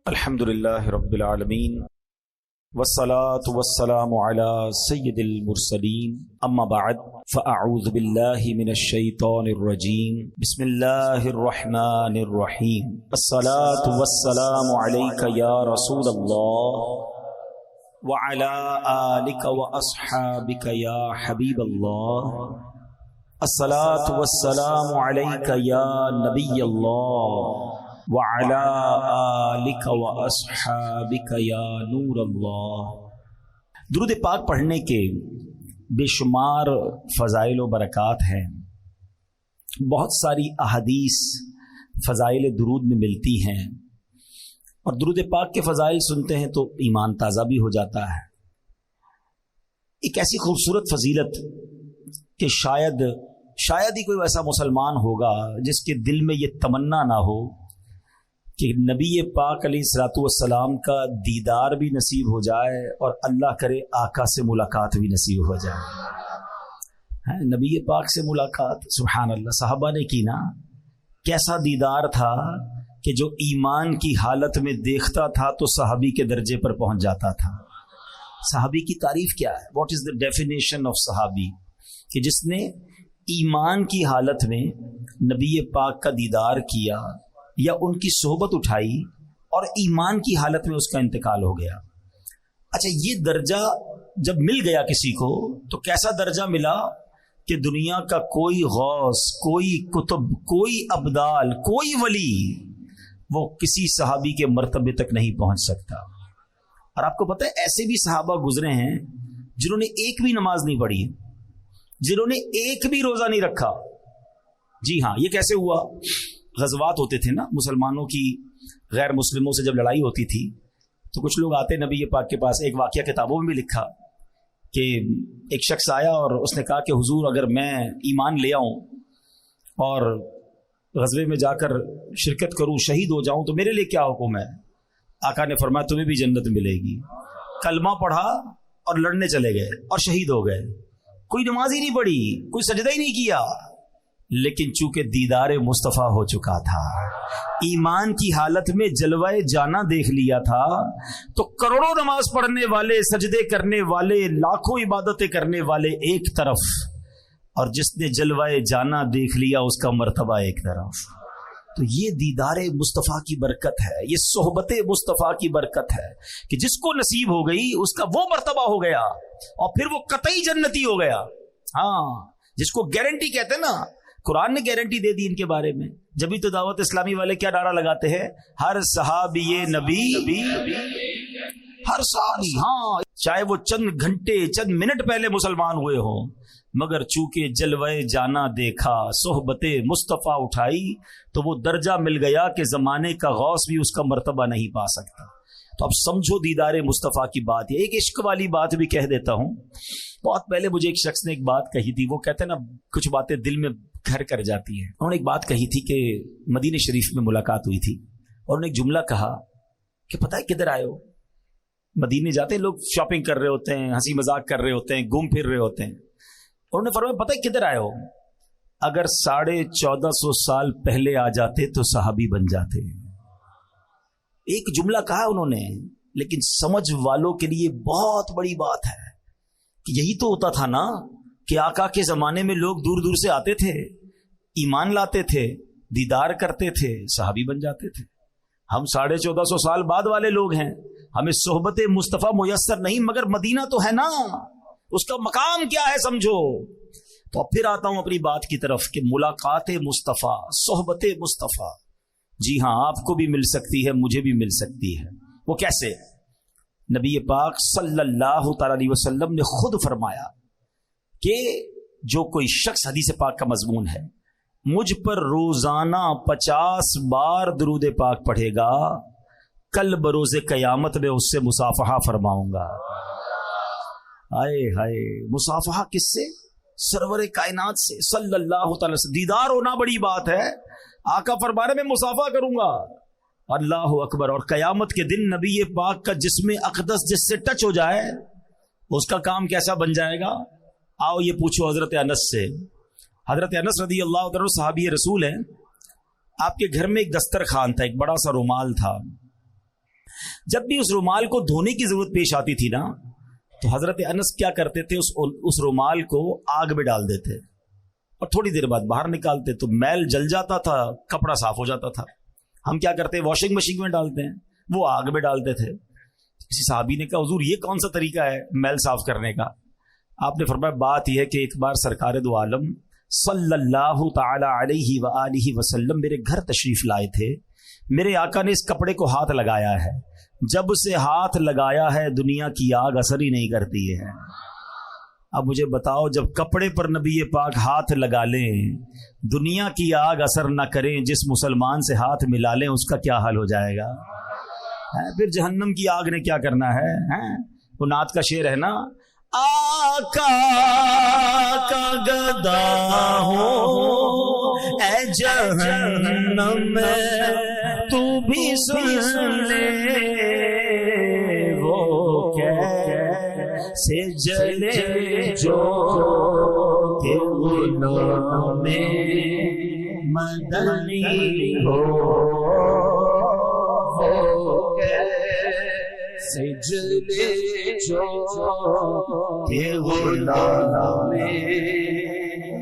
الحمدللہ رب العالمین والصلاة والسلام علی سید المرسلین اما بعد فاعوذ باللہ من الشیطان الرجیم بسم اللہ الرحمن الرحیم الصلاة والسلام علیک یا رسول اللہ وعلی آلک واصحابک یا حبیب اللہ الصلاة والسلام علیک یا نبی اللہ وعلى آلک واصحابک یا نور اللہ۔ درود پاک پڑھنے کے بے شمار فضائل و برکات ہیں۔ بہت ساری احادیث فضائل درود میں ملتی ہیں، اور درود پاک کے فضائل سنتے ہیں تو ایمان تازہ بھی ہو جاتا ہے۔ ایک ایسی خوبصورت فضیلت کہ شاید ہی کوئی ایسا مسلمان ہوگا جس کے دل میں یہ تمنا نہ ہو کہ نبی پاک علیہ الصلوۃ والسلام کا دیدار بھی نصیب ہو جائے اور اللہ کرے آقا سے ملاقات بھی نصیب ہو جائے۔ نبی پاک سے ملاقات سبحان اللہ، صحابہ نے کی نا، کیسا دیدار تھا کہ جو ایمان کی حالت میں دیکھتا تھا تو صحابی کے درجے پر پہنچ جاتا تھا۔ صحابی کی تعریف کیا ہے؟ What is the definition of صحابی؟ کہ جس نے ایمان کی حالت میں نبی پاک کا دیدار کیا یا ان کی صحبت اٹھائی اور ایمان کی حالت میں اس کا انتقال ہو گیا۔ اچھا، یہ درجہ جب مل گیا کسی کو تو کیسا درجہ ملا کہ دنیا کا کوئی غوث، کوئی کتب، کوئی ابدال، کوئی ولی وہ کسی صحابی کے مرتبے تک نہیں پہنچ سکتا۔ اور آپ کو پتہ ہے ایسے بھی صحابہ گزرے ہیں جنہوں نے ایک بھی نماز نہیں پڑھی، جنہوں نے ایک بھی روزہ نہیں رکھا۔ جی ہاں، یہ کیسے ہوا؟ غزوات ہوتے تھے نا مسلمانوں کی، غیر مسلموں سے جب لڑائی ہوتی تھی تو کچھ لوگ آتے نبی پاک کے پاس۔ ایک واقعہ کتابوں میں بھی لکھا کہ ایک شخص آیا اور اس نے کہا کہ حضور اگر میں ایمان لے آؤں اور غزوے میں جا کر شرکت کروں، شہید ہو جاؤں تو میرے لیے کیا حکم ہے؟ آقا نے فرمایا تمہیں بھی جنت ملے گی۔ کلمہ پڑھا اور لڑنے چلے گئے اور شہید ہو گئے۔ کوئی نماز ہی نہیں پڑھی، کوئی سجدہ ہی نہیں کیا، لیکن چونکہ دیدار مصطفیٰ ہو چکا تھا، ایمان کی حالت میں جلوہ جانا دیکھ لیا تھا، تو کروڑوں نماز پڑھنے والے، سجدے کرنے والے، لاکھوں عبادتیں کرنے والے ایک طرف، اور جس نے جلوہ جانا دیکھ لیا اس کا مرتبہ ایک طرف۔ تو یہ دیدار مصطفیٰ کی برکت ہے، یہ صحبت مصطفیٰ کی برکت ہے کہ جس کو نصیب ہو گئی اس کا وہ مرتبہ ہو گیا اور پھر وہ قطعی جنتی ہو گیا۔ ہاں، جس کو گارنٹی کہتے ہیں نا، قرآن نے گارنٹی دے دی ان کے بارے میں۔ جبھی تو دعوت اسلامی والے کیا نعرہ لگاتے ہیں؟ ہر صحابی نبی، ہر صحابی، ہاں، چاہے وہ چند گھنٹے چند منٹ پہلے مسلمان ہوئے ہوں، مگر چونکہ جلوہ جانا دیکھا، صحبت مصطفیٰ اٹھائی، تو وہ درجہ مل گیا کہ زمانے کا غوث بھی اس کا مرتبہ نہیں پا سکتا۔ تو اب سمجھو دیدار مصطفیٰ کی بات۔ یہ ایک عشق والی بات بھی کہہ دیتا ہوں۔ بہت پہلے مجھے ایک شخص نے ایک بات کہی تھی، وہ کہتے ہیں نا کچھ باتیں دل میں گھر کر جاتی ہیں۔ انہوں نے ایک بات کہی تھی کہ مدینہ شریف میں ملاقات ہوئی تھی، اور انہوں نے ایک جملہ کہا کہ پتہ ہے کدھر آئے ہو؟ مدینے جاتے ہیں لوگ، شاپنگ کر رہے ہوتے ہیں، ہنسی مذاق کر رہے ہوتے ہیں، گھوم پھر رہے ہوتے ہیں۔ اور انہوں نے فرمایا پتہ ہے کدھر آئے ہو؟ اگر 1450 سال پہلے آ جاتے تو صحابی بن جاتے۔ ایک جملہ کہا انہوں نے، لیکن سمجھ والوں کے لیے بہت بڑی بات ہے کہ یہی تو ہوتا تھا نا کہ آقا کے زمانے میں لوگ دور دور سے آتے تھے، ایمان لاتے تھے، دیدار کرتے تھے، صحابی بن جاتے تھے۔ ہم 1450 سال بعد والے لوگ ہیں، ہمیں صحبت مصطفیٰ میسر نہیں، مگر مدینہ تو ہے نا، اس کا مقام کیا ہے سمجھو۔ تو اب پھر آتا ہوں اپنی بات کی طرف کہ ملاقات مصطفیٰ، صحبت مصطفیٰ، جی ہاں، آپ کو بھی مل سکتی ہے، مجھے بھی مل سکتی ہے۔ وہ کیسے؟ نبی پاک صلی اللہ تعالی علیہ وسلم نے خود فرمایا کہ جو کوئی شخص، حدیث پاک کا مضمون ہے، مجھ پر روزانہ 50 بار درود پاک پڑھے گا، کل بروز قیامت میں اس سے مصافحہ فرماؤں گا۔ ہائے ہائے، مصافحہ کس سے؟ سرور کائنات سے صلی اللہ تعالی وسلم۔ دیدار ہونا بڑی بات ہے، آقا فرمانے میں مصافحہ کروں گا، اللہ اکبر۔ اور قیامت کے دن نبی پاک کا جسم اقدس جس سے ٹچ ہو جائے اس کا کام کیسا بن جائے گا؟ آؤ یہ پوچھو حضرت انس سے۔ حضرت انس رضی اللہ عنہ صحابی رسول ہیں، آپ کے گھر میں ایک دسترخوان تھا، ایک بڑا سا رومال تھا، جب بھی اس رومال کو دھونے کی ضرورت پیش آتی تھی نا تو حضرت انس کیا کرتے تھے، اس رومال کو آگ میں ڈال دیتے اور تھوڑی دیر بعد باہر نکالتے تو میل جل جاتا تھا، کپڑا صاف ہو جاتا تھا۔ ہم کیا کرتے ہیں، واشنگ مشین میں ڈالتے ہیں، وہ آگ میں ڈالتے تھے۔ کسی صحابی نے کہا حضور یہ کون سا طریقہ ہے میل صاف کرنے کا؟ آپ نے فرمایا بات یہ ہے کہ ایک بار سرکار دو عالم صلی اللہ تعالی علیہ وآلہ وسلم میرے گھر تشریف لائے تھے، میرے آقا نے اس کپڑے کو ہاتھ لگایا ہے، جب سے ہاتھ لگایا ہے دنیا کی آگ اثر ہی نہیں کرتی ہے۔ اب مجھے بتاؤ جب کپڑے پر نبی پاک ہاتھ لگا لیں، دنیا کی آگ اثر نہ کریں، جس مسلمان سے ہاتھ ملا لیں اس کا کیا حال ہو جائے گا؟ پھر جہنم کی آگ نے کیا کرنا ہے؟ وہ نعت کا شعر ہے نا، آقا کا گدا ہو اے جہنم میں تو بھی سن لے، وہ کیسے جلے جو کہ غلام مدنی ہو، سجلے جو کہ غلام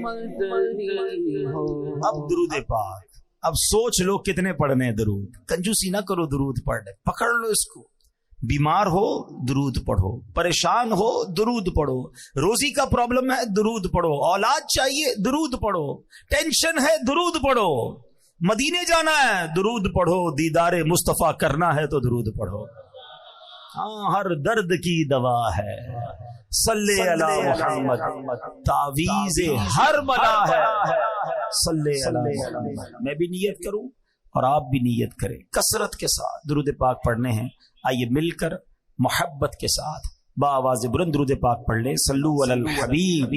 مدنی ہو۔ اب درود پاک، اب سوچ لو کتنے پڑھنے ہیں درود، کنجوسی نہ کرو، درود پڑھنے پکڑ لو اس کو۔ بیمار ہو درود پڑھو، پریشان ہو درود پڑھو، روزی کا پرابلم ہے درود پڑھو، اولاد چاہیے درود پڑھو، ٹینشن ہے درود پڑھو، مدینے جانا ہے درود پڑھو، دیدار مصطفیٰ کرنا ہے تو درود پڑھو۔ ہاں ہر درد کی دوا ہے صلی علی محمد، تعویذ ہر بلا ہے صلی علی محمد۔ میں بھی نیت کروں اور آپ بھی نیت کریں، کثرت کے ساتھ درود پاک پڑھنے ہیں۔ آئیے مل کر محبت کے ساتھ بآواز بلند درود پاک پڑھ لیں۔ صلو علی الحبیب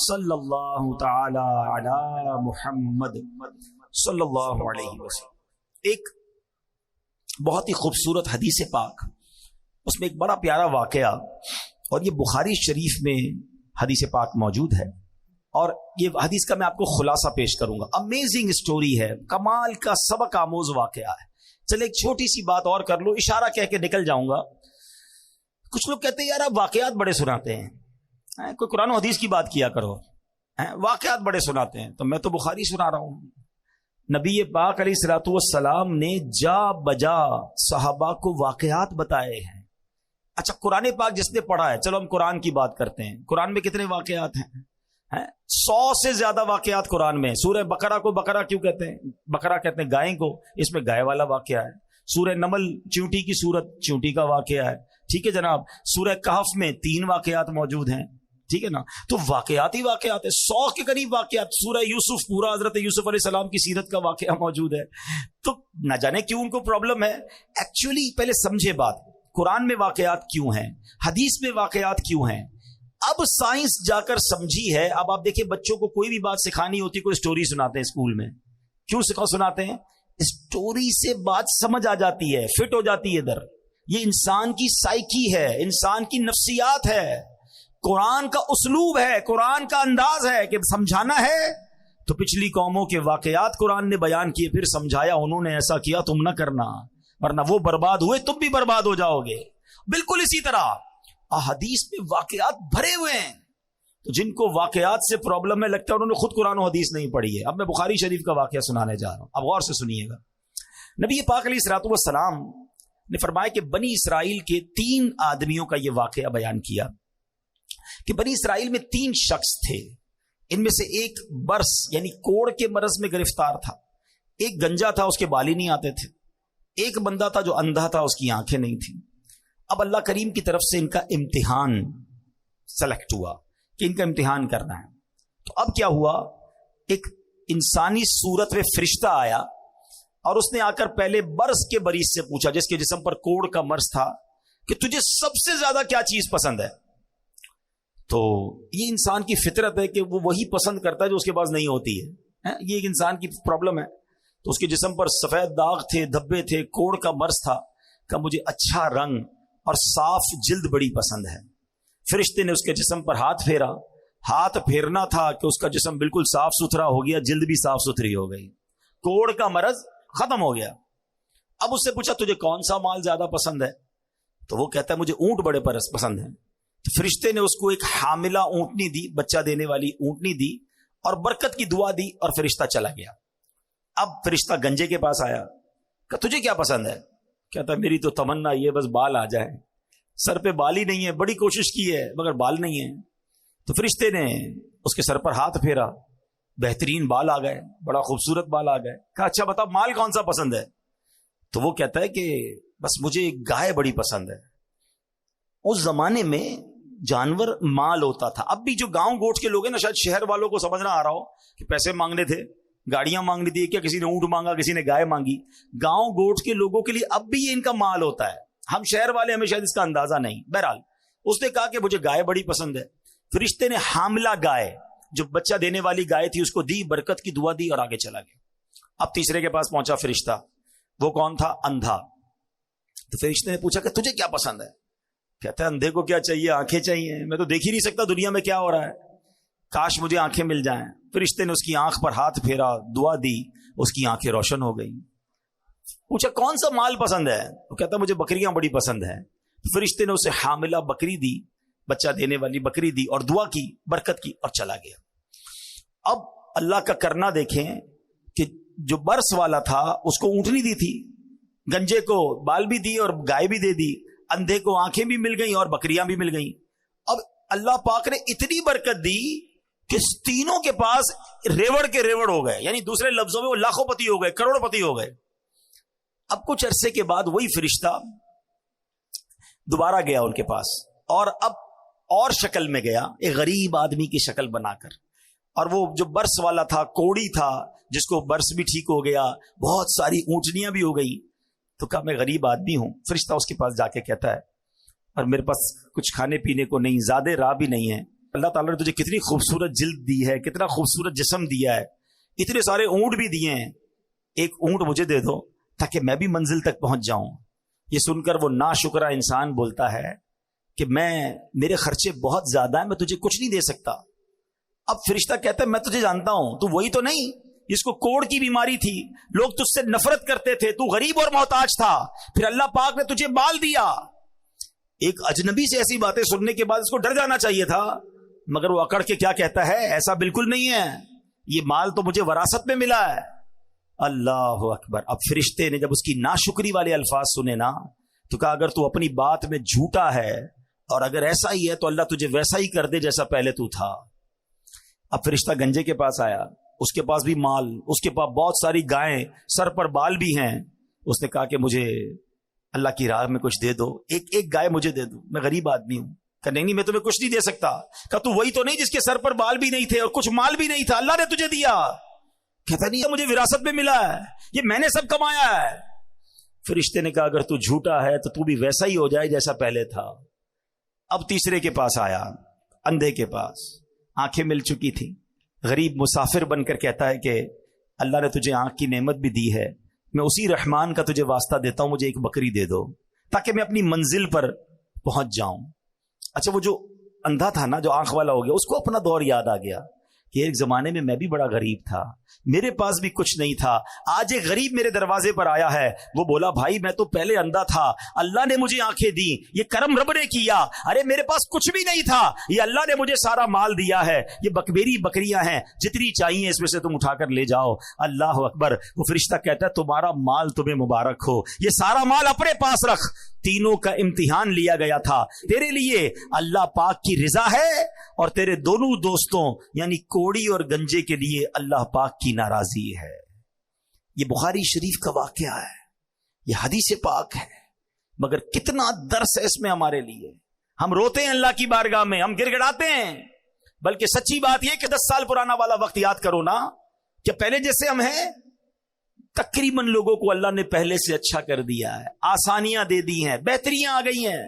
صلی اللہ تعالی علی محمد صلی اللہ علیہ وسلم۔ ایک بہت ہی خوبصورت حدیث پاک، اس میں ایک بڑا پیارا واقعہ، اور یہ بخاری شریف میں حدیث پاک موجود ہے، اور یہ حدیث کا میں آپ کو خلاصہ پیش کروں گا۔ امیزنگ اسٹوری ہے، کمال کا سبق آموز واقعہ ہے۔ چلے ایک چھوٹی سی بات اور کر لو، اشارہ کہہ کے نکل جاؤں گا۔ کچھ لوگ کہتے ہیں یار آپ واقعات بڑے سناتے ہیں، کوئی قرآن و حدیث کی بات کیا کرو، واقعات بڑے سناتے ہیں۔ تو میں تو بخاری سنا رہا ہوں۔ نبی پاک علیہ الصلوۃ والسلام نے جا بجا صحابہ کو واقعات بتائے ہیں۔ اچھا قرآن پاک جس نے پڑھا ہے، چلو ہم قرآن کی بات کرتے ہیں۔ قرآن میں کتنے واقعات ہیں؟ 100 سے زیادہ واقعات قرآن میں۔ سورہ بقرہ کو بقرہ کیوں کہتے ہیں؟ بقرہ کہتے ہیں گائے کو، اس میں گائے والا واقعہ ہے۔ سورہ نمل چونٹی کی سورت، چونٹی کا واقعہ ہے، ٹھیک ہے جناب۔ سورہ کہف میں 3 واقعات موجود ہیں، ٹھیک ہے نا۔ تو واقعات ہی واقعات ہے، 100 کے قریب واقعات۔ سورہ یوسف پورا حضرت یوسف علیہ السلام کی سیرت کا واقعہ موجود ہے۔ تو نہ جانے کیوں ان کو پرابلم ہے۔ ایکچولی پہلے سمجھے بات، قرآن میں واقعات کیوں ہیں، حدیث میں واقعات کیوں ہیں۔ اب سائنس جا کر سمجھی ہے۔ اب آپ دیکھیں بچوں کو کوئی بھی بات سکھانی ہوتی، کوئی سٹوری سناتے ہیں اسکول میں، کیوں سناتے ہیں؟ سٹوری سے بات سمجھ آ جاتی ہے، فٹ ہو جاتی ہے ادھر۔ یہ انسان کی سائیکی ہے، انسان کی نفسیات ہے، قرآن کا اسلوب ہے، قرآن کا انداز ہے کہ سمجھانا ہے تو پچھلی قوموں کے واقعات قرآن نے بیان کیے، پھر سمجھایا انہوں نے ایسا کیا تم نہ کرنا، ورنہ وہ برباد ہوئے تم بھی برباد ہو جاؤ گے۔ بالکل اسی طرح احادیث میں واقعات بھرے ہوئے ہیں، تو جن کو واقعات سے پرابلم ہے لگتا ہے انہوں نے خود قرآن و حدیث نہیں پڑھی ہے۔ اب میں بخاری شریف کا واقعہ سنانے جا رہا ہوں، اب غور سے سنیے گا۔ نبی پاک علیہ الصلوۃ والسلام نے فرمایا کہ بنی اسرائیل کے 3 آدمیوں کا یہ واقعہ بیان کیا کہ بنی اسرائیل میں 3 شخص تھے، ان میں سے ایک برس یعنی کوڑ کے مرض میں گرفتار تھا، ایک گنجا تھا اس کے بال ہی نہیں آتے تھے، ایک بندہ تھا جو اندھا تھا اس کی آنکھیں نہیں تھیں۔ اب اللہ کریم کی طرف سے ان کا امتحان سلیکٹ ہوا کہ ان کا امتحان کرنا ہے۔ تو اب کیا ہوا، ایک انسانی صورت میں فرشتہ آیا اور اس نے آ کر پہلے برس کے مریض سے پوچھا، جس کے جسم پر کوڑ کا مرض تھا، کہ تجھے سب سے زیادہ کیا چیز پسند ہے؟ تو یہ انسان کی فطرت ہے کہ وہ وہی پسند کرتا ہے جو اس کے پاس نہیں ہوتی ہے، یہ ایک انسان کی پرابلم ہے۔ تو اس کے جسم پر سفید داغ تھے، دھبے تھے، کوڑ کا مرض تھا، کہ مجھے اچھا رنگ اور صاف جلد بڑی پسند ہے۔ فرشتے نے اس کے جسم پر ہاتھ پھیرا، ہاتھ پھیرنا تھا کہ اس کا جسم بالکل صاف ستھرا ہو گیا، جلد بھی صاف ستھری ہو گئی، کوڑ کا مرض ختم ہو گیا۔ اب اس سے پوچھا تجھے کون سا مال زیادہ پسند ہے؟ تو وہ کہتا ہے مجھے اونٹ بڑے پسند ہیں. تو فرشتے نے اس کو ایک حاملہ اونٹنی دی, بچہ دینے والی اونٹنی دی اور برکت کی دعا دی اور فرشتہ چلا گیا. اب فرشتہ گنجے کے پاس آیا کہ تجھے کیا پسند ہے؟ کہتا میری تو تمنا یہ بس بال آ جائے, سر پہ بال ہی نہیں ہے, بڑی کوشش کی ہے مگر بال نہیں ہے. تو فرشتے نے اس کے سر پر ہاتھ پھیرا, بہترین بال آ گئے, بڑا خوبصورت بال آ گئے. کہا اچھا بتا مال کون سا پسند ہے؟ تو وہ کہتا ہے کہ بس مجھے گائے بڑی پسند ہے. اس زمانے میں جانور مال ہوتا تھا. اب بھی جو گاؤں گوٹھ کے لوگ ہیں نا, شاید شہر والوں کو سمجھ نہ آ رہا ہو کہ پیسے مانگنے تھے, گاڑیاں مانگنی تھی, کیا کسی نے اونٹ مانگا, کسی نے گائے مانگی. گاؤں گوٹھ کے لوگوں کے لیے اب بھی یہ ان کا مال ہوتا ہے. ہم شہر والے ہمیں شاید اس کا اندازہ نہیں. بہرحال اس نے کہا کہ مجھے گائے بڑی پسند ہے. فرشتے نے حاملہ گائے, جو بچہ دینے والی گائے تھی, اس کو دی, برکت کی دعا دی اور آگے چلا گیا. اب تیسرے کے پاس پہنچا فرشتہ. وہ کون تھا؟ اندھا. تو فرشتے نے پوچھا کہ تجھے کیا پسند ہے؟ کہتا ہے اندھے کو کیا چاہیے, آنکھیں چاہیے, میں تو دیکھ ہی نہیں سکتا دنیا میں کیا ہو رہا ہے, کاش مجھے آنکھیں مل جائیں. فرشتے نے اس کی آنکھ پر ہاتھ پھیرا, دعا دی, اس کی آنکھیں روشن ہو گئی. پوچھا کون سا مال پسند ہے؟ وہ کہتا مجھے بکریاں بڑی پسند ہیں. فرشتے نے اسے حاملہ بکری دی, بچہ دینے والی بکری دی اور دعا کی, برکت کی اور چلا گیا. اب اللہ کا کرنا دیکھیں کہ جو برس والا تھا اس کو اونٹنی دی تھی, گنجے کو بال بھی دی اور گائے بھی دے دی, اندھے کو آنکھیں بھی مل گئیں اور بکریاں بھی مل گئیں. اب اللہ پاک نے اتنی برکت دی کہ تینوں کے پاس ریوڑ کے ریوڑ ہو گئے, یعنی دوسرے لفظوں میں وہ لاکھوں پتی ہو گئے, کروڑ پتی ہو گئے. اب کچھ عرصے کے بعد وہی فرشتہ دوبارہ گیا ان کے پاس, اور اب اور شکل میں گیا, ایک غریب آدمی کی شکل بنا کر. اور وہ جو برس والا تھا, کوڑی تھا, جس کو برس بھی ٹھیک ہو گیا, بہت ساری اونٹنیاں بھی ہو گئی. تو کہا میں غریب آدمی ہوں. فرشتہ اس کے پاس جا کے کہتا ہے اور میرے پاس کچھ کھانے پینے کو نہیں, زیادہ راہ بھی نہیں ہے. اللہ تعالیٰ نے تجھے کتنی خوبصورت جلد دی ہے, کتنا خوبصورت جسم دیا ہے, اتنے سارے اونٹ بھی دیے ہیں, ایک اونٹ مجھے دے دو تاکہ میں بھی منزل تک پہنچ جاؤں. یہ سن کر وہ ناشکرا انسان بولتا ہے کہ میرے خرچے بہت زیادہ ہیں, میں تجھے کچھ نہیں دے سکتا. اب فرشتہ کہتا ہے میں تجھے جانتا ہوں, تو وہی تو نہیں جس کو کوڑ کی بیماری تھی, لوگ تجھ سے نفرت کرتے تھے, تو غریب اور محتاج تھا, پھر اللہ پاک نے تجھے مال دیا. ایک اجنبی سے ایسی باتیں سننے کے بعد اس کو ڈر جانا چاہیے تھا, مگر وہ اکڑ کے کیا کہتا ہے, ایسا بالکل نہیں ہے, یہ مال تو مجھے وراثت میں ملا ہے. اللہ اکبر. اب فرشتے نے جب اس کی ناشکری والے الفاظ سنے نا, تو کہا اگر تو اپنی بات میں جھوٹا ہے اور اگر ایسا ہی ہے تو اللہ تجھے ویسا ہی کر دے جیسا پہلے تو تھا. اب فرشتہ گنجے کے پاس آیا, اس کے پاس بھی مال, اس کے پاس بہت ساری گائیں, سر پر بال بھی ہیں. اس نے کہا کہ مجھے اللہ کی راہ میں کچھ دے دو, ایک گائے مجھے دے دو, میں غریب آدمی ہوں. کہ نہیں میں تمہیں کچھ نہیں دے سکتا. کہ تو وہی تو نہیں جس کے سر پر بال بھی نہیں تھے اور کچھ مال بھی نہیں تھا, اللہ نے تجھے دیا. کہتا نہیں مجھے وراثت میں ملا ہے, یہ میں نے سب کمایا ہے. فرشتے نے کہا اگر تو جھوٹا ہے تو تو بھی ویسا ہی ہو جائے جیسا پہلے تھا. اب تیسرے کے پاس آیا, اندھے کے پاس, آنکھیں مل چکی تھی, غریب مسافر بن کر کہتا ہے کہ اللہ نے تجھے آنکھ کی نعمت بھی دی ہے, میں اسی رحمان کا تجھے واسطہ دیتا ہوں, مجھے ایک بکری دے دو تاکہ میں اپنی منزل پر پہنچ جاؤں. اچھا وہ جو اندھا تھا نا, جو آنکھ والا ہو گیا, اس کو اپنا دور یاد آ گیا کہ ایک زمانے میں بھی بڑا غریب تھا, میرے پاس بھی کچھ نہیں تھا, آج ایک غریب میرے دروازے پر آیا ہے. وہ بولا بھائی میں تو پہلے اندھا تھا, اللہ نے مجھے آنکھیں دی, یہ کرم رب نے کیا. ارے میرے پاس کچھ بھی نہیں تھا, یہ اللہ نے مجھے سارا مال دیا ہے, یہ میری بکریاں ہیں, جتنی چاہیے اس میں سے تم اٹھا کر لے جاؤ. اللہ اکبر. وہ فرشتہ کہتا ہے تمہارا مال تمہیں مبارک ہو, یہ سارا مال اپنے پاس رکھ, تینوں کا امتحان لیا گیا تھا, تیرے لیے اللہ پاک کی رضا ہے اور تیرے دونوں دوستوں یعنی کوڑی اور گنجے کے لیے اللہ پاک کی ناراضی ہے. یہ بخاری شریف کا واقعہ ہے, یہ حدیث پاک ہے, مگر کتنا درس ہے اس میں ہمارے لیے. ہم روتے ہیں اللہ کی بارگاہ میں, ہم گر گڑاتے ہیں, بلکہ سچی بات یہ کہ 10 سال پرانا والا وقت یاد کرو نا, کہ پہلے جیسے ہم ہیں تقریباً لوگوں کو اللہ نے پہلے سے اچھا کر دیا ہے, آسانیاں دے دی ہیں, بہتریاں آ گئی ہیں,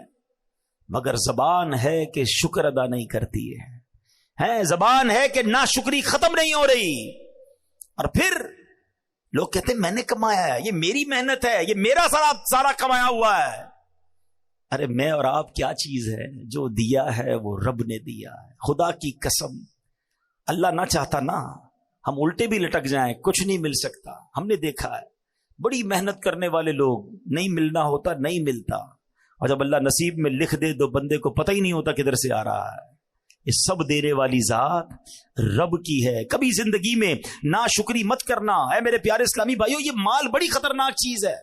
مگر زبان ہے کہ شکر ادا نہیں کرتی ہے, زبان ہے کہ ناشکری ختم نہیں ہو رہی. اور پھر لوگ کہتے ہیں میں نے کمایا ہے, یہ میری محنت ہے, یہ میرا سارا کمایا ہوا ہے. ارے میں اور آپ کیا چیز ہے, جو دیا ہے وہ رب نے دیا ہے. خدا کی قسم اللہ نہ چاہتا نا ہم الٹے بھی لٹک جائیں, کچھ نہیں مل سکتا, ہم نے دیکھا ہے. بڑی محنت کرنے والے لوگ، نہیں ملنا ہوتا نہیں ملتا، اور جب اللہ نصیب میں لکھ دے تو بندے کو پتہ ہی نہیں ہوتا کدھر سے آ رہا ہے۔ یہ سب دینے والی ذات رب کی ہے۔ کبھی زندگی میں ناشکری مت کرنا۔ اے میرے پیارے اسلامی بھائیو، یہ مال بڑی خطرناک چیز ہے،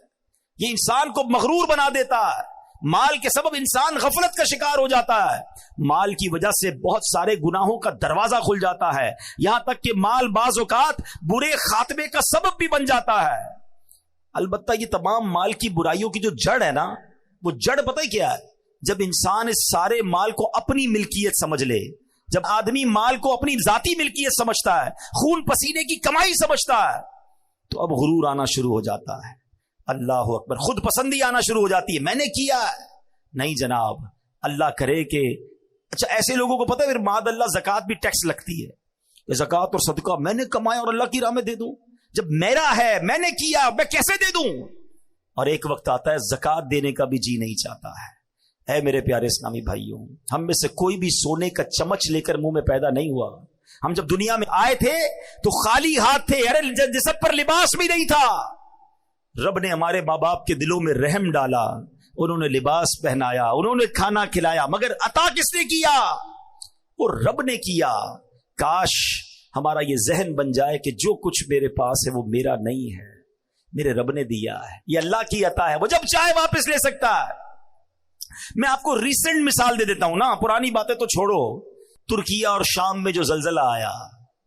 یہ انسان کو مغرور بنا دیتا ہے۔ مال کے سبب انسان غفلت کا شکار ہو جاتا ہے، مال کی وجہ سے بہت سارے گناہوں کا دروازہ کھل جاتا ہے، یہاں تک کہ مال بعض اوقات برے خاتمے کا سبب بھی بن جاتا ہے۔ البتہ یہ تمام مال کی برائیوں کی جو جڑ ہے نا، وہ جڑ پتہ ہی کیا ہے؟ جب انسان اس سارے مال کو اپنی ملکیت سمجھ لے، جب آدمی مال کو اپنی ذاتی ملکیت سمجھتا ہے، خون پسینے کی کمائی سمجھتا ہے، تو اب غرور آنا شروع ہو جاتا ہے۔ اللہ اکبر، خود پسندی آنا شروع ہو جاتی ہے، میں نے کیا ہے۔ نہیں جناب، اللہ کرے کہ اچھا ایسے لوگوں کو پتہ ہے پھر معاذ اللہ زکوٰۃ بھی ٹیکس لگتی ہے۔ زکوٰۃ اور صدقہ میں نے کمایا اور اللہ کی راہ میں دے دوں، جب میرا ہے میں نے کیا میں کیسے دے دوں؟ اور ایک وقت آتا ہے زکوٰۃ دینے کا بھی جی نہیں چاہتا ہے۔ اے میرے پیارے اسلامی بھائیوں، ہم میں سے کوئی بھی سونے کا چمچ لے کر منہ میں پیدا نہیں ہوا۔ ہم جب دنیا میں آئے تھے تو خالی ہاتھ تھے، ارے جسم پر لباس بھی نہیں تھا۔ رب نے ہمارے ماں باپ کے دلوں میں رحم ڈالا، انہوں نے لباس پہنایا، انہوں نے کھانا کھلایا، مگر عطا کس نے کیا؟ وہ رب نے کیا۔ کاش ہمارا یہ ذہن بن جائے کہ جو کچھ میرے پاس ہے وہ میرا نہیں ہے، میرے رب نے دیا ہے، یہ اللہ کی عطا ہے، وہ جب چاہے واپس لے سکتا ہے۔ میں آپ کو ریسنٹ مثال دے دیتا ہوں نا، پرانی باتیں تو چھوڑو۔ ترکیہ اور شام میں جو زلزلہ آیا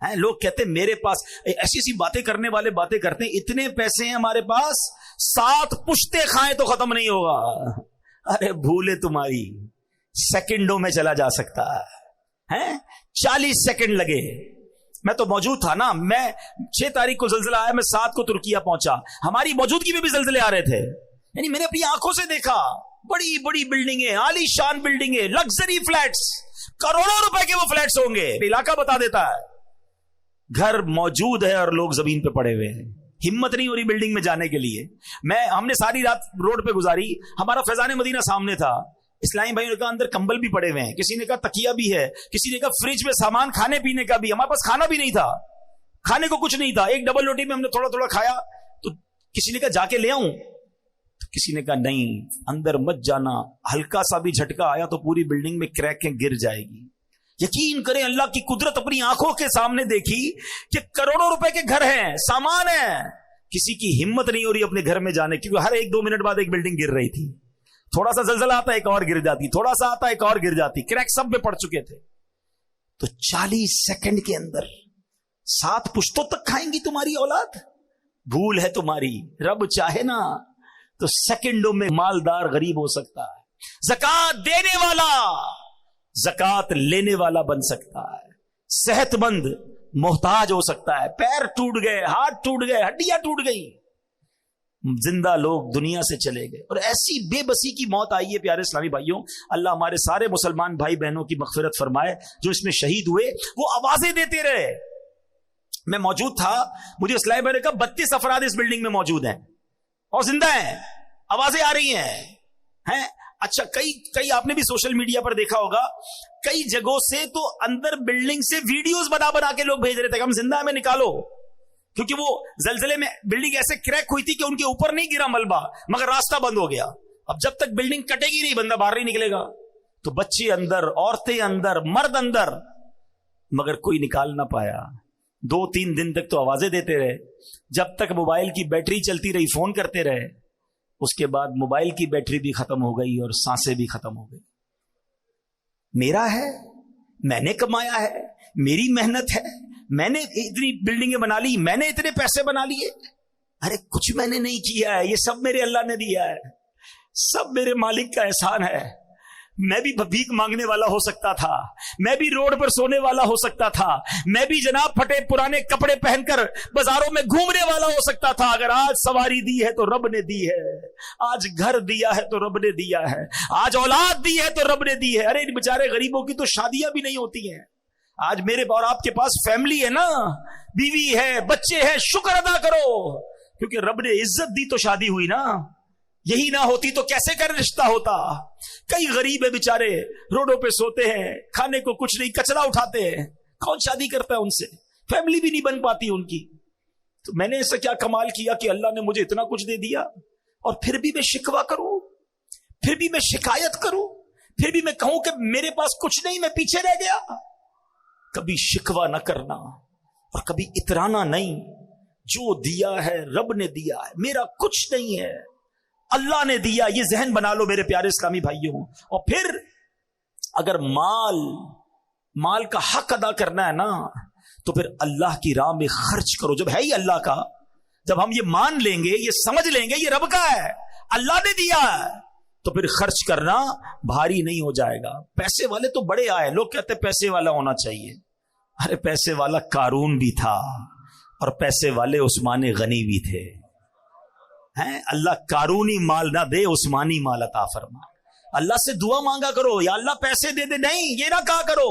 ہے، لوگ کہتے ہیں میرے پاس ایسی ایسی باتیں کرنے والے باتیں کرتے ہیں، اتنے پیسے ہیں ہمارے پاس 7 پشتے کھائیں تو ختم نہیں ہوگا۔ ارے بھولے تمہاری، سیکنڈوں میں چلا جا سکتا ہے، 40 سیکنڈ لگے۔ میں تو موجود تھا نا، میں 6 تاریخ کو زلزلہ آیا، میں 7 کو ترکیہ پہنچا، ہماری موجودگی میں بھی زلزلے آ رہے تھے، یعنی میں نے اپنی آنکھوں سے دیکھا۔ بڑی بڑی بلڈنگیں، عالی شان بلڈنگیں، لگژری فلیٹس، کروڑوں روپے کے وہ فلیٹس ہوں گے، علاقہ بتا دیتا ہے۔ گھر موجود ہے اور لوگ زمین پہ پڑے ہوئے ہیں، ہمت نہیں ہو رہی بلڈنگ میں جانے کے لیے۔ ہم نے ساری رات روڈ پہ گزاری، ہمارا فیضان مدینہ سامنے تھا، اسلامی بھائیوں نے کہا اندر کمبل بھی پڑے ہوئے ہیں، کسی نے کہا تکیہ بھی ہے، کسی نے کہا فریج میں سامان کھانے پینے کا بھی، ہمارے پاس کھانا بھی نہیں تھا، کھانے کو کچھ نہیں تھا، ایک ڈبل روٹی میں ہم نے تھوڑا تھوڑا کھایا، تو کسی نے کہا جا کے لے آؤں، کسی نے کہا نہیں اندر مت جانا، ہلکا سا بھی جھٹکا آیا تو پوری بلڈنگ میں کریکیں گر جائے گی۔ یقین کریں اللہ کی قدرت اپنی آنکھوں کے سامنے دیکھی کہ کروڑوں روپے کے گھر ہیں، سامان ہے، کسی کی ہمت نہیں ہو رہی اپنے گھر میں جانے، کیونکہ ہر 1-2 منٹ بعد ایک بلڈنگ گر رہی تھی، تھوڑا سا زلزلہ آتا ایک اور گر جاتی، تھوڑا سا آتا ایک اور گر جاتی، کریک سب میں پڑ چکے تھے۔ تو 40 سیکنڈ کے اندر 7 پشتوں تک کھائیں گی تمہاری اولاد؟ بھول ہے تمہاری، رب چاہے نا تو سیکنڈوں میں مالدار غریب ہو سکتا ہے، زکوٰۃ دینے والا زکوٰۃ لینے والا بن سکتا ہے، صحت مند محتاج ہو سکتا ہے، پیر ٹوٹ گئے، ہاتھ ٹوٹ گئے، ہڈیاں ٹوٹ گئی، زندہ لوگ دنیا سے چلے گئے، اور ایسی بے بسی کی موت آئی ہے۔ پیارے اسلامی بھائیوں، اللہ ہمارے سارے مسلمان بھائی بہنوں کی مغفرت فرمائے جو اس میں شہید ہوئے، وہ آوازیں دیتے رہے۔ میں موجود تھا، مجھے اسلامی بھائی نے کہا 32 افراد اس بلڈنگ میں موجود ہیں اور زندہ ہیں، آوازیں آ رہی ہیں۔ اچھا کئی آپ نے بھی سوشل میڈیا پر دیکھا ہوگا، کئی جگہوں سے تو اندر بلڈنگ سے ویڈیوز بنا کے لوگ بھیج رہے تھے کہ ہم زندہ ہیں، میں نکالو، کیونکہ وہ زلزلے میں بلڈنگ ایسے کریک ہوئی تھی کہ ان کے اوپر نہیں گرا ملبہ، مگر راستہ بند ہو گیا۔ اب جب تک بلڈنگ کٹے گی نہیں بندہ باہر نہیں نکلے گا، تو بچے اندر، عورتیں اندر، مرد اندر، مگر کوئی نکال نہ پایا۔ 2-3 دن تک تو آوازیں دیتے رہے، جب تک موبائل کی بیٹری چلتی رہی فون کرتے رہے، اس کے بعد موبائل کی بیٹری بھی ختم ہو گئی اور سانسیں بھی ختم ہو گئی۔ میرا ہے، میں نے کمایا ہے، میری محنت ہے، میں نے اتنی بلڈنگیں بنا لی، میں نے اتنے پیسے بنا لیے، ارے کچھ میں نے نہیں کیا ہے، یہ سب میرے اللہ نے دیا ہے، سب میرے مالک کا احسان ہے۔ میں بھی بھیک مانگنے والا ہو سکتا تھا، میں بھی روڈ پر سونے والا ہو سکتا تھا، میں بھی جناب پھٹے پرانے کپڑے پہن کر بازاروں میں گھومنے والا ہو سکتا تھا، اگر آج سواری دی ہے تو رب نے دی ہے، آج گھر دیا ہے تو رب نے دیا ہے، آج اولاد دی ہے تو رب نے دی ہے۔ ارے ان بیچارے غریبوں کی تو شادیاں بھی نہیں ہوتی ہیں، آج میرے اور آپ کے پاس فیملی ہے نا، بیوی ہے، بچے ہیں، شکر ادا کرو، کیونکہ رب نے عزت دی تو شادی ہوئی نا، یہی نہ ہوتی تو کیسے کر رشتہ ہوتا۔ کئی غریب ہے بیچارے، روڈوں پہ سوتے ہیں، کھانے کو کچھ نہیں، کچرا اٹھاتے ہیں، کون شادی کرتا ہے ان سے؟ فیملی بھی نہیں بن پاتی ان کی۔ تو میں نے ایسا کیا کمال کیا کہ اللہ نے مجھے اتنا کچھ دے دیا اور پھر بھی میں شکوہ کروں، پھر بھی میں شکایت کروں، پھر بھی میں کہوں کہ میرے پاس کچھ نہیں، میں پیچھے رہ گیا؟ کبھی شکوہ نہ کرنا اور کبھی اترانا نہیں. جو دیا ہے رب نے دیا ہے، میرا کچھ نہیں ہے، اللہ نے دیا. یہ ذہن بنا لو میرے پیارے اسلامی بھائیوں. اور پھر اگر مال کا حق ادا کرنا ہے نا تو پھر اللہ کی راہ میں خرچ کرو. جب ہے ہی اللہ کا، جب ہم یہ مان لیں گے، یہ سمجھ لیں گے یہ رب کا ہے، اللہ نے دیا ہے، تو پھر خرچ کرنا بھاری نہیں ہو جائے گا. پیسے والے تو بڑے آئے، لوگ کہتے پیسے والا ہونا چاہیے. ارے پیسے والا قارون بھی تھا اور پیسے والے عثمان غنی بھی تھے. اللہ قارونی مال نہ دے، عثمانی مال عطا فرما. اللہ سے دعا مانگا کرو، یا اللہ پیسے دے دے، نہیں یہ نہ کہا کرو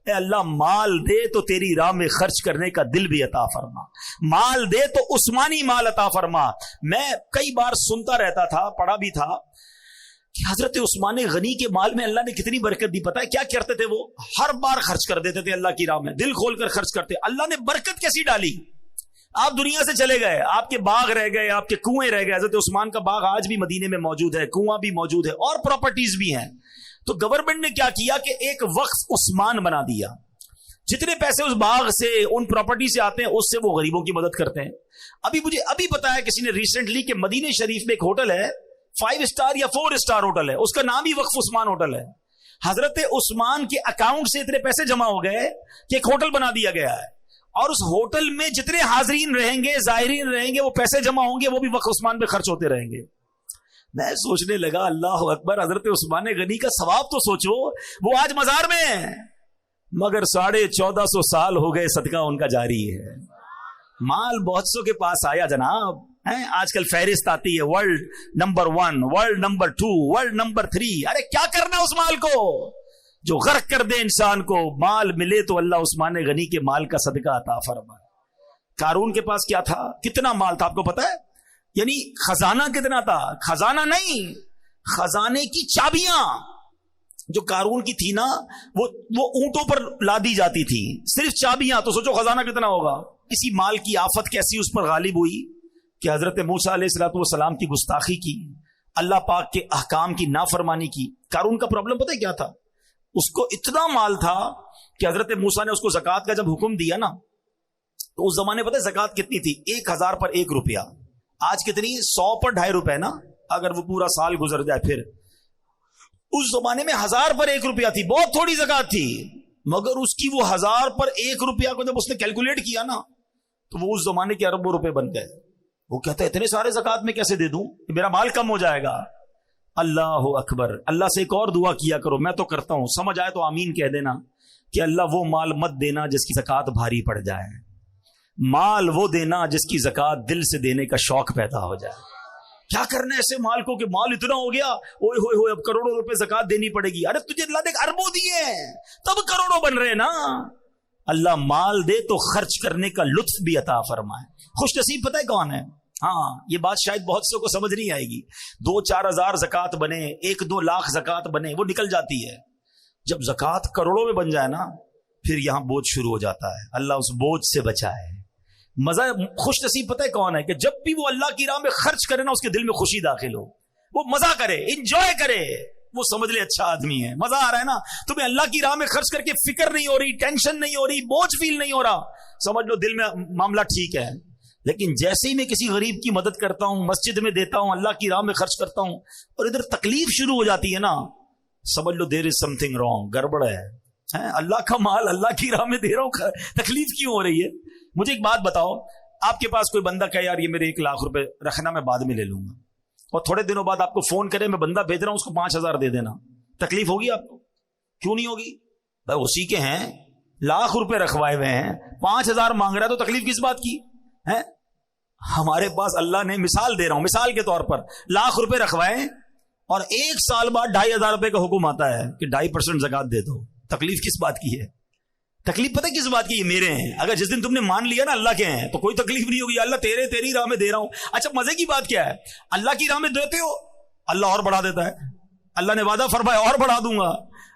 اے اللہ مال دے تو تیری راہ میں خرچ کرنے کا دل بھی عطا فرما، مال دے تو عثمانی مال عطا فرما. میں کئی بار سنتا رہتا تھا، پڑھا بھی تھا کہ حضرت عثمان غنی کے مال میں اللہ نے کتنی برکت دی. پتہ ہے کیا کرتے تھے؟ وہ ہر بار خرچ کر دیتے تھے اللہ کی راہ میں، دل کھول کر خرچ کرتے. اللہ نے برکت کیسی ڈالی؟ آپ دنیا سے چلے گئے، آپ کے باغ رہ گئے، آپ کے کنویں رہ گئے. حضرت عثمان کا باغ آج بھی مدینے میں موجود ہے، کنواں بھی موجود ہے اور پراپرٹیز بھی ہیں. تو گورنمنٹ نے کیا کیا کہ ایک وقف عثمان بنا دیا. جتنے پیسے اس باغ سے، ان پراپرٹی سے آتے ہیں، اس سے وہ غریبوں کی مدد کرتے ہیں. ابھی بتایا کسی نے ریسنٹلی کہ مدینے شریف میں ایک ہوٹل ہے، 5 اسٹار یا 4 اسٹار ہوٹل ہے، اس کا نام ہی وقف عثمان ہوٹل ہے. حضرت عثمان کے اکاؤنٹ سے اتنے پیسے جمع ہو گئے کہ ایک ہوٹل بنا دیا گیا ہے، اور اس ہوٹل میں جتنے حاضرین رہیں گے، زائرین رہیں گے، وہ پیسے جمع ہوں گے، وہ بھی وقف عثمان پہ خرچ ہوتے رہیں گے. میں سوچنے لگا اللہ اکبر، حضرت عثمان غنی کا ثواب تو سوچو. وہ آج مزار میں ہیں مگر 1450 سال ہو گئے صدقہ ان کا جاری ہے. مال بہت سو کے پاس آیا جناب. آج کل فہرست آتی ہے، world number 1، world number 2، world number 3. ارے کیا کرنا اس مال کو جو غرق کر دے انسان کو؟ مال ملے تو اللہ عثمان غنی کے مال کا صدقہ عطا فرمائے. قارون کے پاس کیا تھا؟ کتنا مال تھا آپ کو پتا ہے؟ یعنی خزانہ کتنا تھا؟ خزانہ نہیں، خزانے کی چابیاں جو قارون کی تھی نا، وہ اونٹوں پر لادی جاتی تھی، صرف چابیاں. تو سوچو خزانہ کتنا ہوگا. اسی مال کی آفت کیسی اس پر غالب ہوئی کہ حضرت موسیٰ علیہ الصلوۃ والسلام کی گستاخی کی، اللہ پاک کے احکام کی نافرمانی کی. قارون کا پرابلم پتہ ہے کیا تھا؟ اس کو اتنا مال تھا کہ حضرت موسیٰ نے اس کو زکوٰۃ کا جب حکم دیا نا، تو اس زمانے پتہ ہے زکوٰۃ کتنی تھی؟ 1000 پر 1 روپیہ. آج کتنی؟ 100 پر 2.5 روپے نا، اگر وہ پورا سال گزر جائے. پھر اس زمانے میں 1000 پر 1 روپیہ تھی، بہت تھوڑی زکوٰۃ تھی. مگر اس کی وہ 1000 پر 1 روپیہ کو جب اس نے کیلکولیٹ کیا نا، تو وہ اس زمانے کے اربوں روپے بن گئے. وہ کہتا ہے اتنے سارے زکوٰۃ میں کیسے دے دوں، میرا مال کم ہو جائے گا. اللہ اکبر. اللہ سے ایک اور دعا کیا کرو، میں تو کرتا ہوں، سمجھ آئے تو آمین کہہ دینا کہ اللہ وہ مال مت دینا جس کی زکوٰۃ بھاری پڑ جائے، مال وہ دینا جس کی زکوٰۃ دل سے دینے کا شوق پیدا ہو جائے. کیا کرنا ہے ایسے مال کو کہ مال اتنا ہو گیا، اوئے ہوئے ہوئے اب کروڑوں روپے زکوٰۃ دینی پڑے گی. ارے تجھے اللہ نے اربوں دیے ہیں تب کروڑوں بن رہے نا. اللہ مال دے تو خرچ کرنے کا لطف بھی عطا فرمائے. خوش نصیب پتہ ہے کون ہے؟ ہاں یہ بات شاید بہت سے کو سمجھ نہیں آئے گی. 2-4 ہزار زکوٰۃ بنے، 1-2 لاکھ زکوٰۃ بنے، وہ نکل جاتی ہے. جب زکوٰۃ کروڑوں میں بن جائے نا، پھر یہاں بوجھ شروع ہو جاتا ہے. اللہ اس بوجھ سے بچائے. مزہ خوش نصیب پتہ ہے کون ہے؟ کہ جب بھی وہ اللہ کی راہ میں خرچ کرے نا، اس کے دل میں خوشی داخل ہو، وہ مزہ کرے، انجوائے کرے. وہ سمجھ لے اچھا آدمی ہے، مزہ آ رہا ہے نا. تمہیں اللہ کی راہ میں خرچ کر کے فکر نہیں ہو رہی، ٹینشن نہیں ہو رہی، بوجھ فیل نہیں ہو رہا، سمجھ لو دل میں معاملہ ٹھیک ہے. لیکن جیسے ہی میں کسی غریب کی مدد کرتا ہوں، مسجد میں دیتا ہوں، اللہ کی راہ میں خرچ کرتا ہوں، اور ادھر تکلیف شروع ہو جاتی ہے نا، سمجھ لو دیر از سم تھنگ رانگ، گڑبڑ ہے. اللہ کا مال اللہ کی راہ میں دے رہا ہوں، تکلیف کیوں ہو رہی ہے؟ مجھے ایک بات بتاؤ، آپ کے پاس کوئی بندہ کہے یار یہ میرے 1 لاکھ روپے رکھنا، میں بعد میں لے لوں گا، اور تھوڑے دنوں بعد آپ کو فون کرے میں بندہ بھیج رہا ہوں اس کو 5000 دے دینا، تکلیف ہوگی آپ کو؟ کیوں نہیں ہوگی بھائی؟ اسی کے ہیں، لاکھ روپے رکھوائے ہوئے ہیں، 5000 مانگ رہا ہے، تو تکلیف کس بات کی ہے؟ ہمارے پاس اللہ نے، مثال دے رہا ہوں، مثال کے طور پر 1 لاکھ روپے رکھوائے اور 1 سال بعد 2500 روپے کا حکم آتا ہے کہ 2.5% زکوٰۃ دے دو. تکلیف کس بات کی ہے؟ تکلیف پتہ کس بات کی؟ یہ میرے ہیں. اگر جس دن تم نے مان لیا نا اللہ کے ہیں تو کوئی تکلیف نہیں ہوگی. اللہ تیری راہ میں دے رہا ہوں. اچھا مزے کی بات کیا ہے؟ اللہ کی راہ میں دیتے ہو، اللہ اور بڑھا دیتا ہے. اللہ نے وعدہ فرمایا اور بڑھا دوں گا.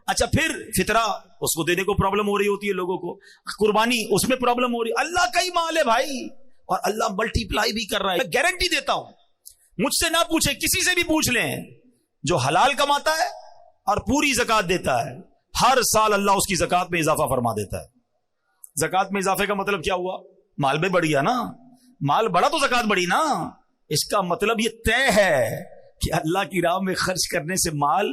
اچھا پھر فطرہ، اس کو دینے کو پرابلم ہو رہی ہوتی ہے لوگوں کو، قربانی اس میں پرابلم ہو رہی. اللہ کا ہی مال ہے بھائی، اور اللہ ملٹیپلائی بھی کر رہا ہے. میں گارنٹی دیتا ہوں, مجھ سے نہ پوچھیں, کسی سے بھی پوچھ لیں, جو حلال کماتا ہے اور پوری زکات دیتا ہے, ہر سال اللہ اس کی زکات میں اضافہ فرما دیتا ہے. زکات میں اضافے کا مطلب کیا ہوا؟ مال بھی بڑھ گیا نا. مال بڑا تو زکات بڑھی نا. اس کا مطلب یہ طے ہے کہ اللہ کی راہ میں خرچ کرنے سے مال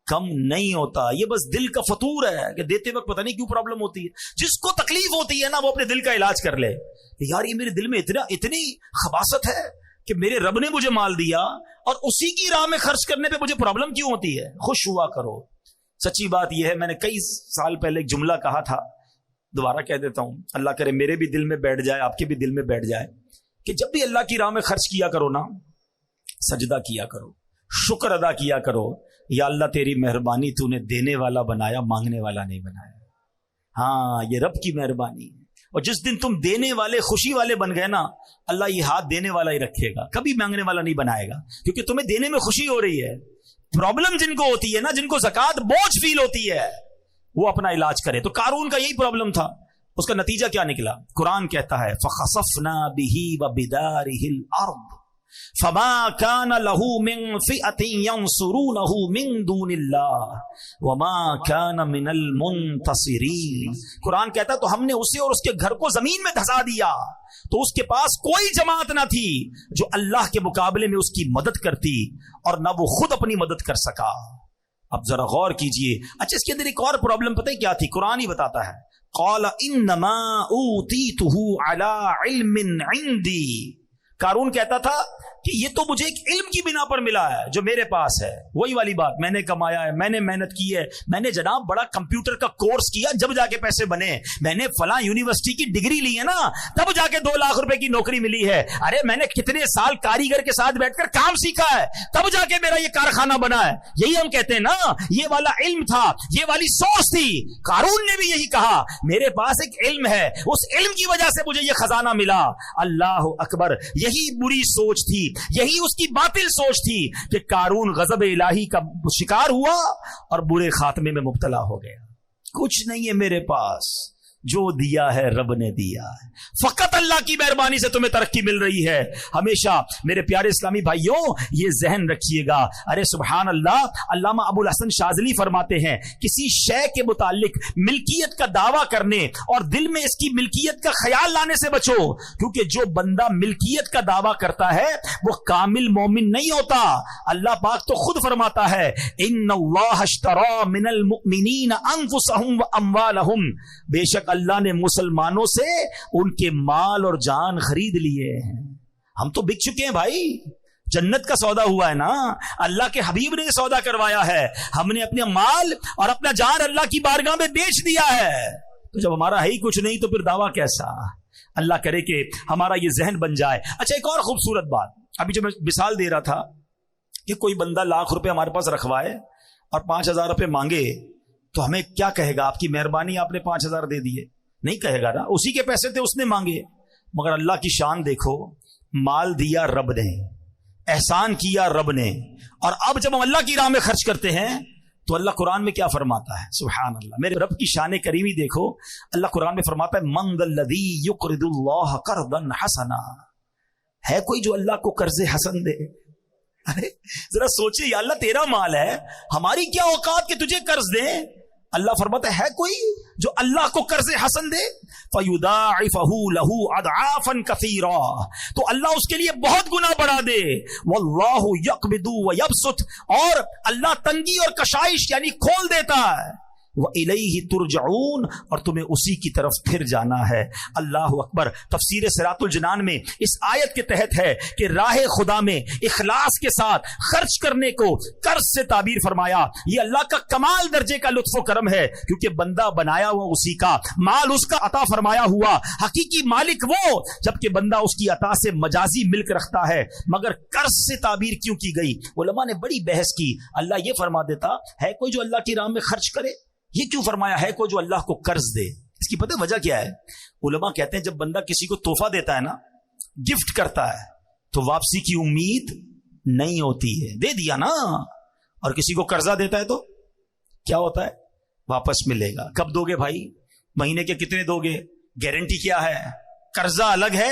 کم نہیں ہوتا. یہ بس دل کا فطور ہے کہ دیتے وقت پتہ نہیں کیوں پرابلم ہوتی ہے. جس کو تکلیف ہوتی ہے نا, وہ اپنے دل کا علاج کر لے کہ یار یہ میرے دل میں اتنی خباثت ہے کہ میرے رب نے مجھے مال دیا اور اسی کی راہ میں خرچ کرنے پہ مجھے پرابلم کیوں ہوتی ہے. خوش ہوا کرو. سچی بات یہ ہے, میں نے کئی سال پہلے ایک جملہ کہا تھا, دوبارہ کہہ دیتا ہوں, اللہ کرے میرے بھی دل میں بیٹھ جائے, آپ کے بھی دل میں بیٹھ جائے, کہ جب بھی اللہ کی راہ میں خرچ کیا کرو نا, سجدہ کیا کرو, شکر ادا کیا کرو, یا اللہ تیری مہربانی, تو نے دینے والا بنایا, مانگنے والا نہیں بنایا. ہاں, یہ رب کی مہربانی ہے. اور جس دن تم دینے والے, خوشی والے بن گئے نا, اللہ یہ ہاتھ دینے والا ہی رکھے گا, کبھی مانگنے والا نہیں بنائے گا, کیونکہ تمہیں دینے میں خوشی ہو رہی ہے. پرابلم جن کو ہوتی ہے نا, جن کو زکات بوجھ فیل ہوتی ہے, وہ اپنا علاج کرے. تو قارون کا یہی پرابلم تھا. اس کا نتیجہ کیا نکلا؟ قرآن کہتا ہے فَخَسَفْنَا بِهِ وَبِدَارِهِ الْأَرْضِ فَمَا كَانَ لَهُ مِنْ فِئَةٍ يَنْصُرُونَهُ مِنْ دُونِ اللَّهِ وَمَا كَانَ مِنَ الْمُنْتَصِرِينَ. قرآن کہتا ہے تو ہم نے اسے اور اس کے گھر کو زمین میں دھسا دیا, تو اس کے پاس کوئی جماعت نہ تھی جو اللہ کے مقابلے میں اس کی مدد کرتی, اور نہ وہ خود اپنی مدد کر سکا. اب ذرا غور کیجئے. اچھا, اس کے اندر ایک اور پرابلم پتہ ہے کیا تھی؟ قرآن ہی بتاتا ہے, قال انما اوتیتہ علی علم عندی. قارون کہتا تھا کہ یہ تو مجھے ایک علم کی بنا پر ملا ہے جو میرے پاس ہے. وہی والی بات, میں نے کمایا ہے, میں نے محنت کی ہے, میں نے جناب بڑا کمپیوٹر کا کورس کیا جب جا کے پیسے بنے, میں نے فلاں یونیورسٹی کی ڈگری لی ہے نا تب جا کے 2 لاکھ روپے کی نوکری ملی ہے. ارے میں نے کتنے سال کاریگر کے ساتھ بیٹھ کر کام سیکھا ہے تب جا کے میرا یہ کارخانہ بنا ہے. یہی ہم کہتے ہیں نا, یہ والا علم تھا, یہ والی سوچ تھی. قارون نے بھی یہی کہا, میرے پاس ایک علم ہے, اس علم کی وجہ سے مجھے یہ خزانہ ملا. اللہ اکبر. یہی بری سوچ تھی, یہی اس کی باطل سوچ تھی کہ قارون غضب الہی کا شکار ہوا اور برے خاتمے میں مبتلا ہو گیا. کچھ نہیں ہے میرے پاس, جو دیا ہے رب نے دیا ہے. فقط اللہ کی مہربانی سے تمہیں ترقی مل رہی ہے. ہمیشہ میرے پیارے اسلامی بھائیوں یہ ذہن رکھیے گا. ارے سبحان اللہ, علامہ ابو الحسن شاذلی فرماتے ہیں کسی شے کے متعلق ملکیت کا دعویٰ کرنے اور دل میں اس کی ملکیت کا خیال لانے سے بچو, کیونکہ جو بندہ ملکیت کا دعویٰ کرتا ہے وہ کامل مومن نہیں ہوتا. اللہ پاک تو خود فرماتا ہے ان اللہ اشتری من المؤمنین انفسهم واموالهم, بے شک اللہ نے مسلمانوں سے ان کے مال اور جان خرید لیے ہیں. ہم تو بک چکے ہیں بھائی, جنت کا سودا ہوا ہے نا, اللہ کے حبیب نے سودا کروایا ہے. ہم نے اپنے مال اور اپنا جان اللہ کی بارگاہ میں بیچ دیا ہے. تو جب ہمارا ہے ہی کچھ نہیں تو پھر دعویٰ کیسا؟ اللہ کرے کہ ہمارا یہ ذہن بن جائے. اچھا, ایک اور خوبصورت بات, ابھی جو میں مثال دے رہا تھا کہ کوئی بندہ لاکھ روپے ہمارے پاس رکھوائے اور 5,000 روپے مانگے تو ہمیں کیا کہے گا؟ آپ کی مہربانی, آپ نے 5,000 دے دیے. نہیں کہے گا نا, اسی کے پیسے تھے, اس نے مانگے. مگر اللہ کی شان دیکھو, مال دیا رب نے, احسان کیا رب نے, اور اب جب ہم اللہ کی راہ میں خرچ کرتے ہیں تو اللہ قرآن میں کیا فرماتا ہے؟ سبحان اللہ, میرے رب کی شان کریمی دیکھو. اللہ قرآن میں فرماتا ہے من ذا الذی یقرض اللہ قرضا حسنا. ہے کوئی جو اللہ کو قرض حسن دے؟ ارے ذرا سوچے, یا اللہ تیرا مال ہے, ہماری کیا اوقات کہ تجھے قرض دیں؟ اللہ فرماتا ہے کوئی جو اللہ کو قرض حسن دے؟ فَيُضَاعِفَهُ لَهُ أَضْعَافًا كَثِيرًا, تو اللہ اس کے لیے بہت گنا بڑھا دے. وَاللَّهُ يَقْبِضُ وَيَبْسُطُ, اور اللہ تنگی اور کشائش یعنی کھول دیتا ہے. وَإِلَيْهِ تُرْجَعُونَ, اور تمہیں اسی کی طرف پھر جانا ہے. اللہ اکبر. تفسیر صراط الجنان میں اس آیت کے تحت ہے کہ راہ خدا میں اخلاص کے ساتھ خرچ کرنے کو قرض سے تعبیر فرمایا. یہ اللہ کا کمال درجے کا لطف و کرم ہے, کیونکہ بندہ بنایا ہوا اسی کا, مال اس کا عطا فرمایا ہوا, حقیقی مالک وہ, جبکہ بندہ اس کی عطا سے مجازی ملک رکھتا ہے. مگر قرض سے تعبیر کیوں کی گئی؟ علماء نے بڑی بحث کی. اللہ یہ فرما دیتا ہے کوئی جو اللہ کی راہ میں خرچ کرے, یہ کیوں فرمایا ہے کوئی جو اللہ کو قرض دے؟ اس کی پتہ وجہ کیا ہے؟ علماء کہتے ہیں جب بندہ کسی کو تحفہ دیتا ہے نا, گفٹ کرتا ہے, تو واپسی کی امید نہیں ہوتی ہے. دے دیا نا. اور کسی کو قرضہ دیتا ہے تو کیا ہوتا ہے؟ واپس ملے گا. کب دو گے بھائی؟ مہینے کے کتنے دو گے؟ گارنٹی کیا ہے؟ قرضہ الگ ہے,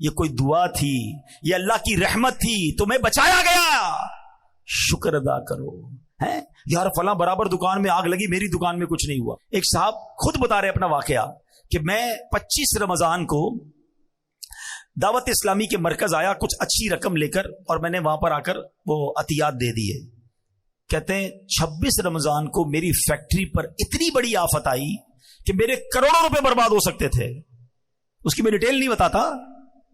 یہ کوئی دعا تھی، یہ اللہ کی رحمت تھی، تمہیں بچایا گیا، شکر ادا کرو. ہیں یار فلاں برابر دکان میں آگ لگی، میری دکان میں کچھ نہیں ہوا. ایک صاحب خود بتا رہے اپنا واقعہ کہ میں 25 رمضان کو دعوت اسلامی کے مرکز آیا کچھ اچھی رقم لے کر، اور میں نے وہاں پر آ کر وہ عطیات دے دیے. کہتے ہیں 26 رمضان کو میری فیکٹری پر اتنی بڑی آفت آئی کہ میرے کروڑوں روپے برباد ہو سکتے تھے. اس کی میں ڈیٹیل نہیں بتاتا،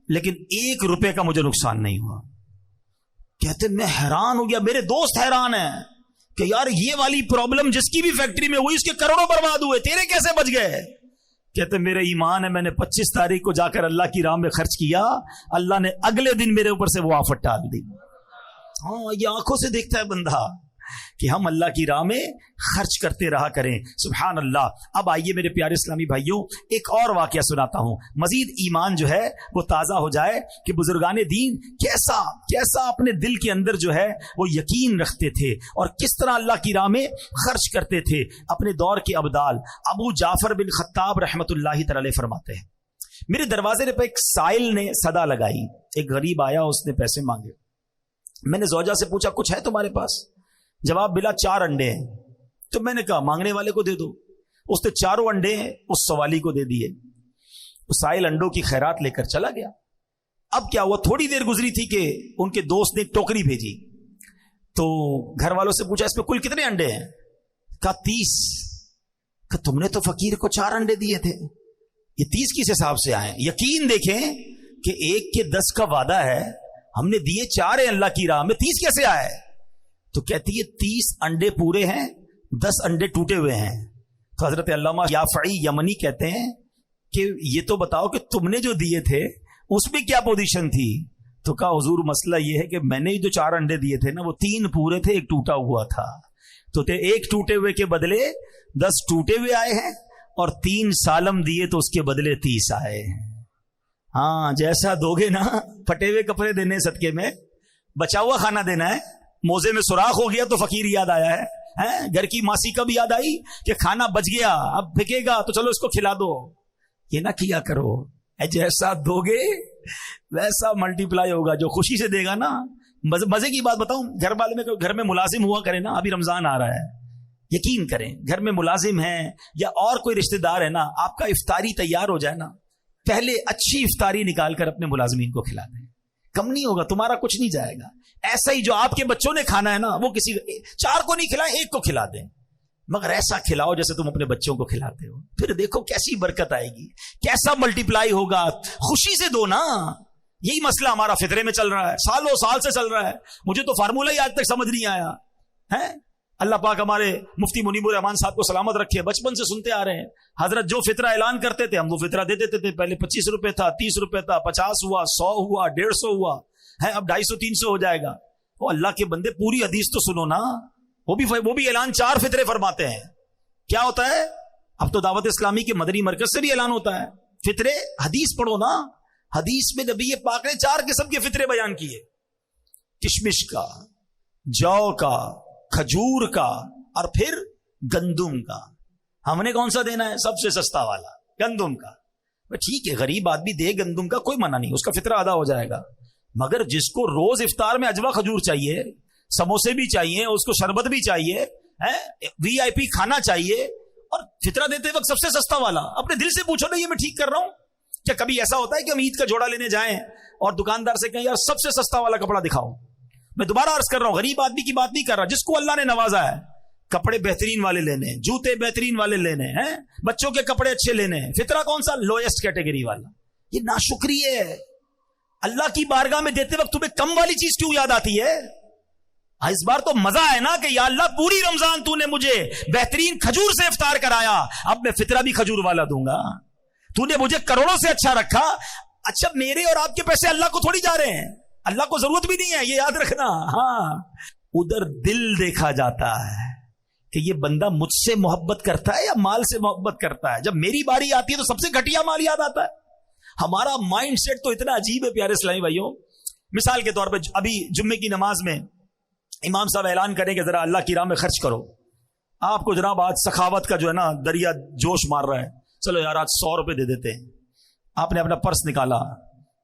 لیکن 1 روپے کا مجھے نقصان نہیں ہوا. کہتے میں حیران ہو گیا، میرے دوست حیران ہیں کہ یار یہ والی پرابلم جس کی بھی فیکٹری میں ہوئی اس کے کروڑوں برباد ہوئے، تیرے کیسے بچ گئے؟ کہتے میرا ایمان ہے، میں نے 25 تاریخ کو جا کر اللہ کی راہ میں خرچ کیا، اللہ نے اگلے دن میرے اوپر سے وہ آفت ٹال دی. ہاں یہ آنکھوں سے دیکھتا ہے بندہ کہ ہم اللہ کی راہ میں خرچ کرتے رہا کریں. سبحان اللہ. اب آئیے میرے پیارے اسلامی بھائیوں، ایک اور واقعہ سناتا ہوں، مزید ایمان جو ہے وہ تازہ ہو جائے کہ بزرگان دین کیسا اپنے دل کے اندر جو ہے وہ یقین رکھتے تھے اور کس طرح اللہ کی راہ میں خرچ کرتے تھے. اپنے دور کے ابدال ابو جعفر بن خطاب رحمت اللہ تعالی فرماتے ہیں، میرے دروازے پہ ایک سائل نے صدا لگائی. ایک غریب آیا، اس نے پیسے مانگے. میں نے زوجہ سے پوچھا کچھ ہے تمہارے پاس؟ جواب ملا 4 انڈے ہیں. تو میں نے کہا مانگنے والے کو دے دو. اس نے 4 انڈے اس سوالی کو دے دیے. سائل انڈوں کی خیرات لے کر چلا گیا. اب کیا ہوا، تھوڑی دیر گزری تھی کہ ان کے دوست نے ٹوکری بھیجی. تو گھر والوں سے پوچھا اس پہ کل کتنے انڈے ہیں؟ کہا 30. کہ تم نے تو فقیر کو 4 انڈے دیے تھے، یہ 30 کس حساب سے آئے؟ یقین دیکھیں کہ 1 کے 10 کا وعدہ ہے، ہم نے دیے 4 ہیں اللہ کی راہ میں، 30 کیسے آئے؟ تو کہتی ہے 30 انڈے پورے ہیں، 10 انڈے ٹوٹے ہوئے ہیں. تو حضرت علامہ یافعی یمنی کہتے ہیں کہ یہ تو بتاؤ کہ تم نے جو دیے تھے اس میں کیا پوزیشن تھی؟ تو کہا حضور مسئلہ یہ ہے کہ میں نے جو 4 انڈے دیے تھے نا وہ 3 پورے تھے، 1 ٹوٹا ہوا تھا. تو 1 ٹوٹے ہوئے کے بدلے 10 ٹوٹے ہوئے آئے ہیں، اور 3 سالم دیے تو اس کے بدلے 30 آئے ہیں. ہاں جیسا دو گے نا، پھٹے ہوئے کپڑے دینے صدقے میں، بچا ہوا کھانا دینا ہے. موزے میں سوراخ ہو گیا تو فقیر یاد آیا ہے، گھر کی ماسی کب یاد آئی کہ کھانا بچ گیا اب پھکے گا تو چلو اس کو کھلا دو. یہ نہ کیا کرو، جیسا دو گے ویسا ملٹی پلائی ہوگا. جو خوشی سے دے گا نا، مزے کی بات بتاؤں، گھر والے میں گھر میں ملازم ہوا کرے نا، ابھی رمضان آ رہا ہے، یقین کریں گھر میں ملازم ہیں یا اور کوئی رشتہ دار ہے نا، آپ کا افطاری تیار ہو جائے نا، پہلے اچھی افطاری نکال کر اپنے ملازمین کو کھلا دیں. کم نہیں ہوگا، تمہارا کچھ نہیں جائے گا. ایسا ہی جو آپ کے بچوں نے کھانا ہے نا، وہ کسی 4 کو نہیں کھلائیں، 1 کو کھلا دیں، مگر ایسا کھلاؤ جیسے تم اپنے بچوں کو کھلاتے ہو. پھر دیکھو کیسی برکت آئے گی، کیسا ملٹی پلائی ہوگا. خوشی سے دو نا. یہی مسئلہ ہمارا فطرے میں چل رہا ہے، سالوں سال سے چل رہا ہے. مجھے تو فارمولہ ہی آج تک سمجھ نہیں آیا ہے. اللہ پاک ہمارے مفتی منیب الرحمان صاحب کو سلامت رکھے، بچپن سے سنتے آ رہے ہیں حضرت جو فطرہ اعلان کرتے تھے ہم وہ فطرہ دے دیتے تھے. پہلے 25 روپے تھا، 30 روپے تھا، 50 ہوا، 100 ہوا، 150 ہوا ہے، اب 250 300 ہو جائے گا. وہ اللہ کے بندے پوری حدیث تو سنو نا. وہ بھی اعلان 4 فطرے فرماتے ہیں. کیا ہوتا ہے؟ اب تو دعوت اسلامی کے مدنی مرکز سے بھی اعلان ہوتا ہے فطرے. حدیث پڑھو نا، حدیث میں نبی پاک نے 4 قسم کے فطرے بیان کیے، کشمش کا، جو کا، کھجور کا، اور پھر گندم کا. ہم نے کون سا دینا ہے؟ سب سے سستا والا گندم کا. ٹھیک ہے، غریب آدمی دے گندم کا، کوئی منع نہیں، اس کا فطرہ ادا ہو جائے گا. مگر جس کو روز افطار میں اجوا کھجور چاہیے، سموسے بھی چاہیے، اس کو شربت بھی چاہیے، VIP کھانا چاہیے، اور فطرہ دیتے وقت سب سے سستا والا، اپنے دل سے پوچھو نا یہ میں ٹھیک کر رہا ہوں؟ کیا کبھی ایسا ہوتا ہے کہ ہم عید کا جوڑا لینے جائیں اور دکاندار سے کہیں یار سب سے سستا والا کپڑا دکھاؤ؟ میں دوبارہ عرض کر رہا ہوں، غریب آدمی کی بات نہیں کر رہا، جس کو اللہ نے نوازا ہے، کپڑے بہترین والے لینے، جوتے بہترین والے لینے ہیں، بچوں کے کپڑے اچھے لینے ہیں. فطرہ کون سا؟ لوئسٹ کیٹیگری والا. یہ ناشکری ہے. اللہ کی بارگاہ میں دیتے وقت تمہیں کم والی چیز کیوں یاد آتی ہے؟ اس بار تو مزہ ہے نا کہ یا اللہ پوری رمضان تو نے مجھے بہترین کھجور سے افطار کرایا، اب میں فطرہ بھی کھجور والا دوں گا. تو نے مجھے کروڑوں سے اچھا رکھا. اچھا میرے اور آپ کے پیسے اللہ کو تھوڑی جا رہے ہیں، اللہ کو ضرورت بھی نہیں ہے، یہ یاد رکھنا. ہاں ادھر دل دیکھا جاتا ہے کہ یہ بندہ مجھ سے محبت کرتا ہے یا مال سے محبت کرتا ہے. جب میری باری آتی ہے تو سب سے گھٹیا مال یاد آتا ہے. ہمارا مائنڈ سیٹ تو اتنا عجیب ہے پیارے اسلامی بھائیوں. مثال کے طور پہ ابھی جمعے کی نماز میں امام صاحب اعلان کریں کہ ذرا اللہ کی راہ میں خرچ کرو. آپ کو جناب آج سخاوت کا جو ہے نا دریا جوش مار رہا ہے، چلو یار آج 100 روپے دے دیتے ہیں. آپ نے اپنا پرس نکالا،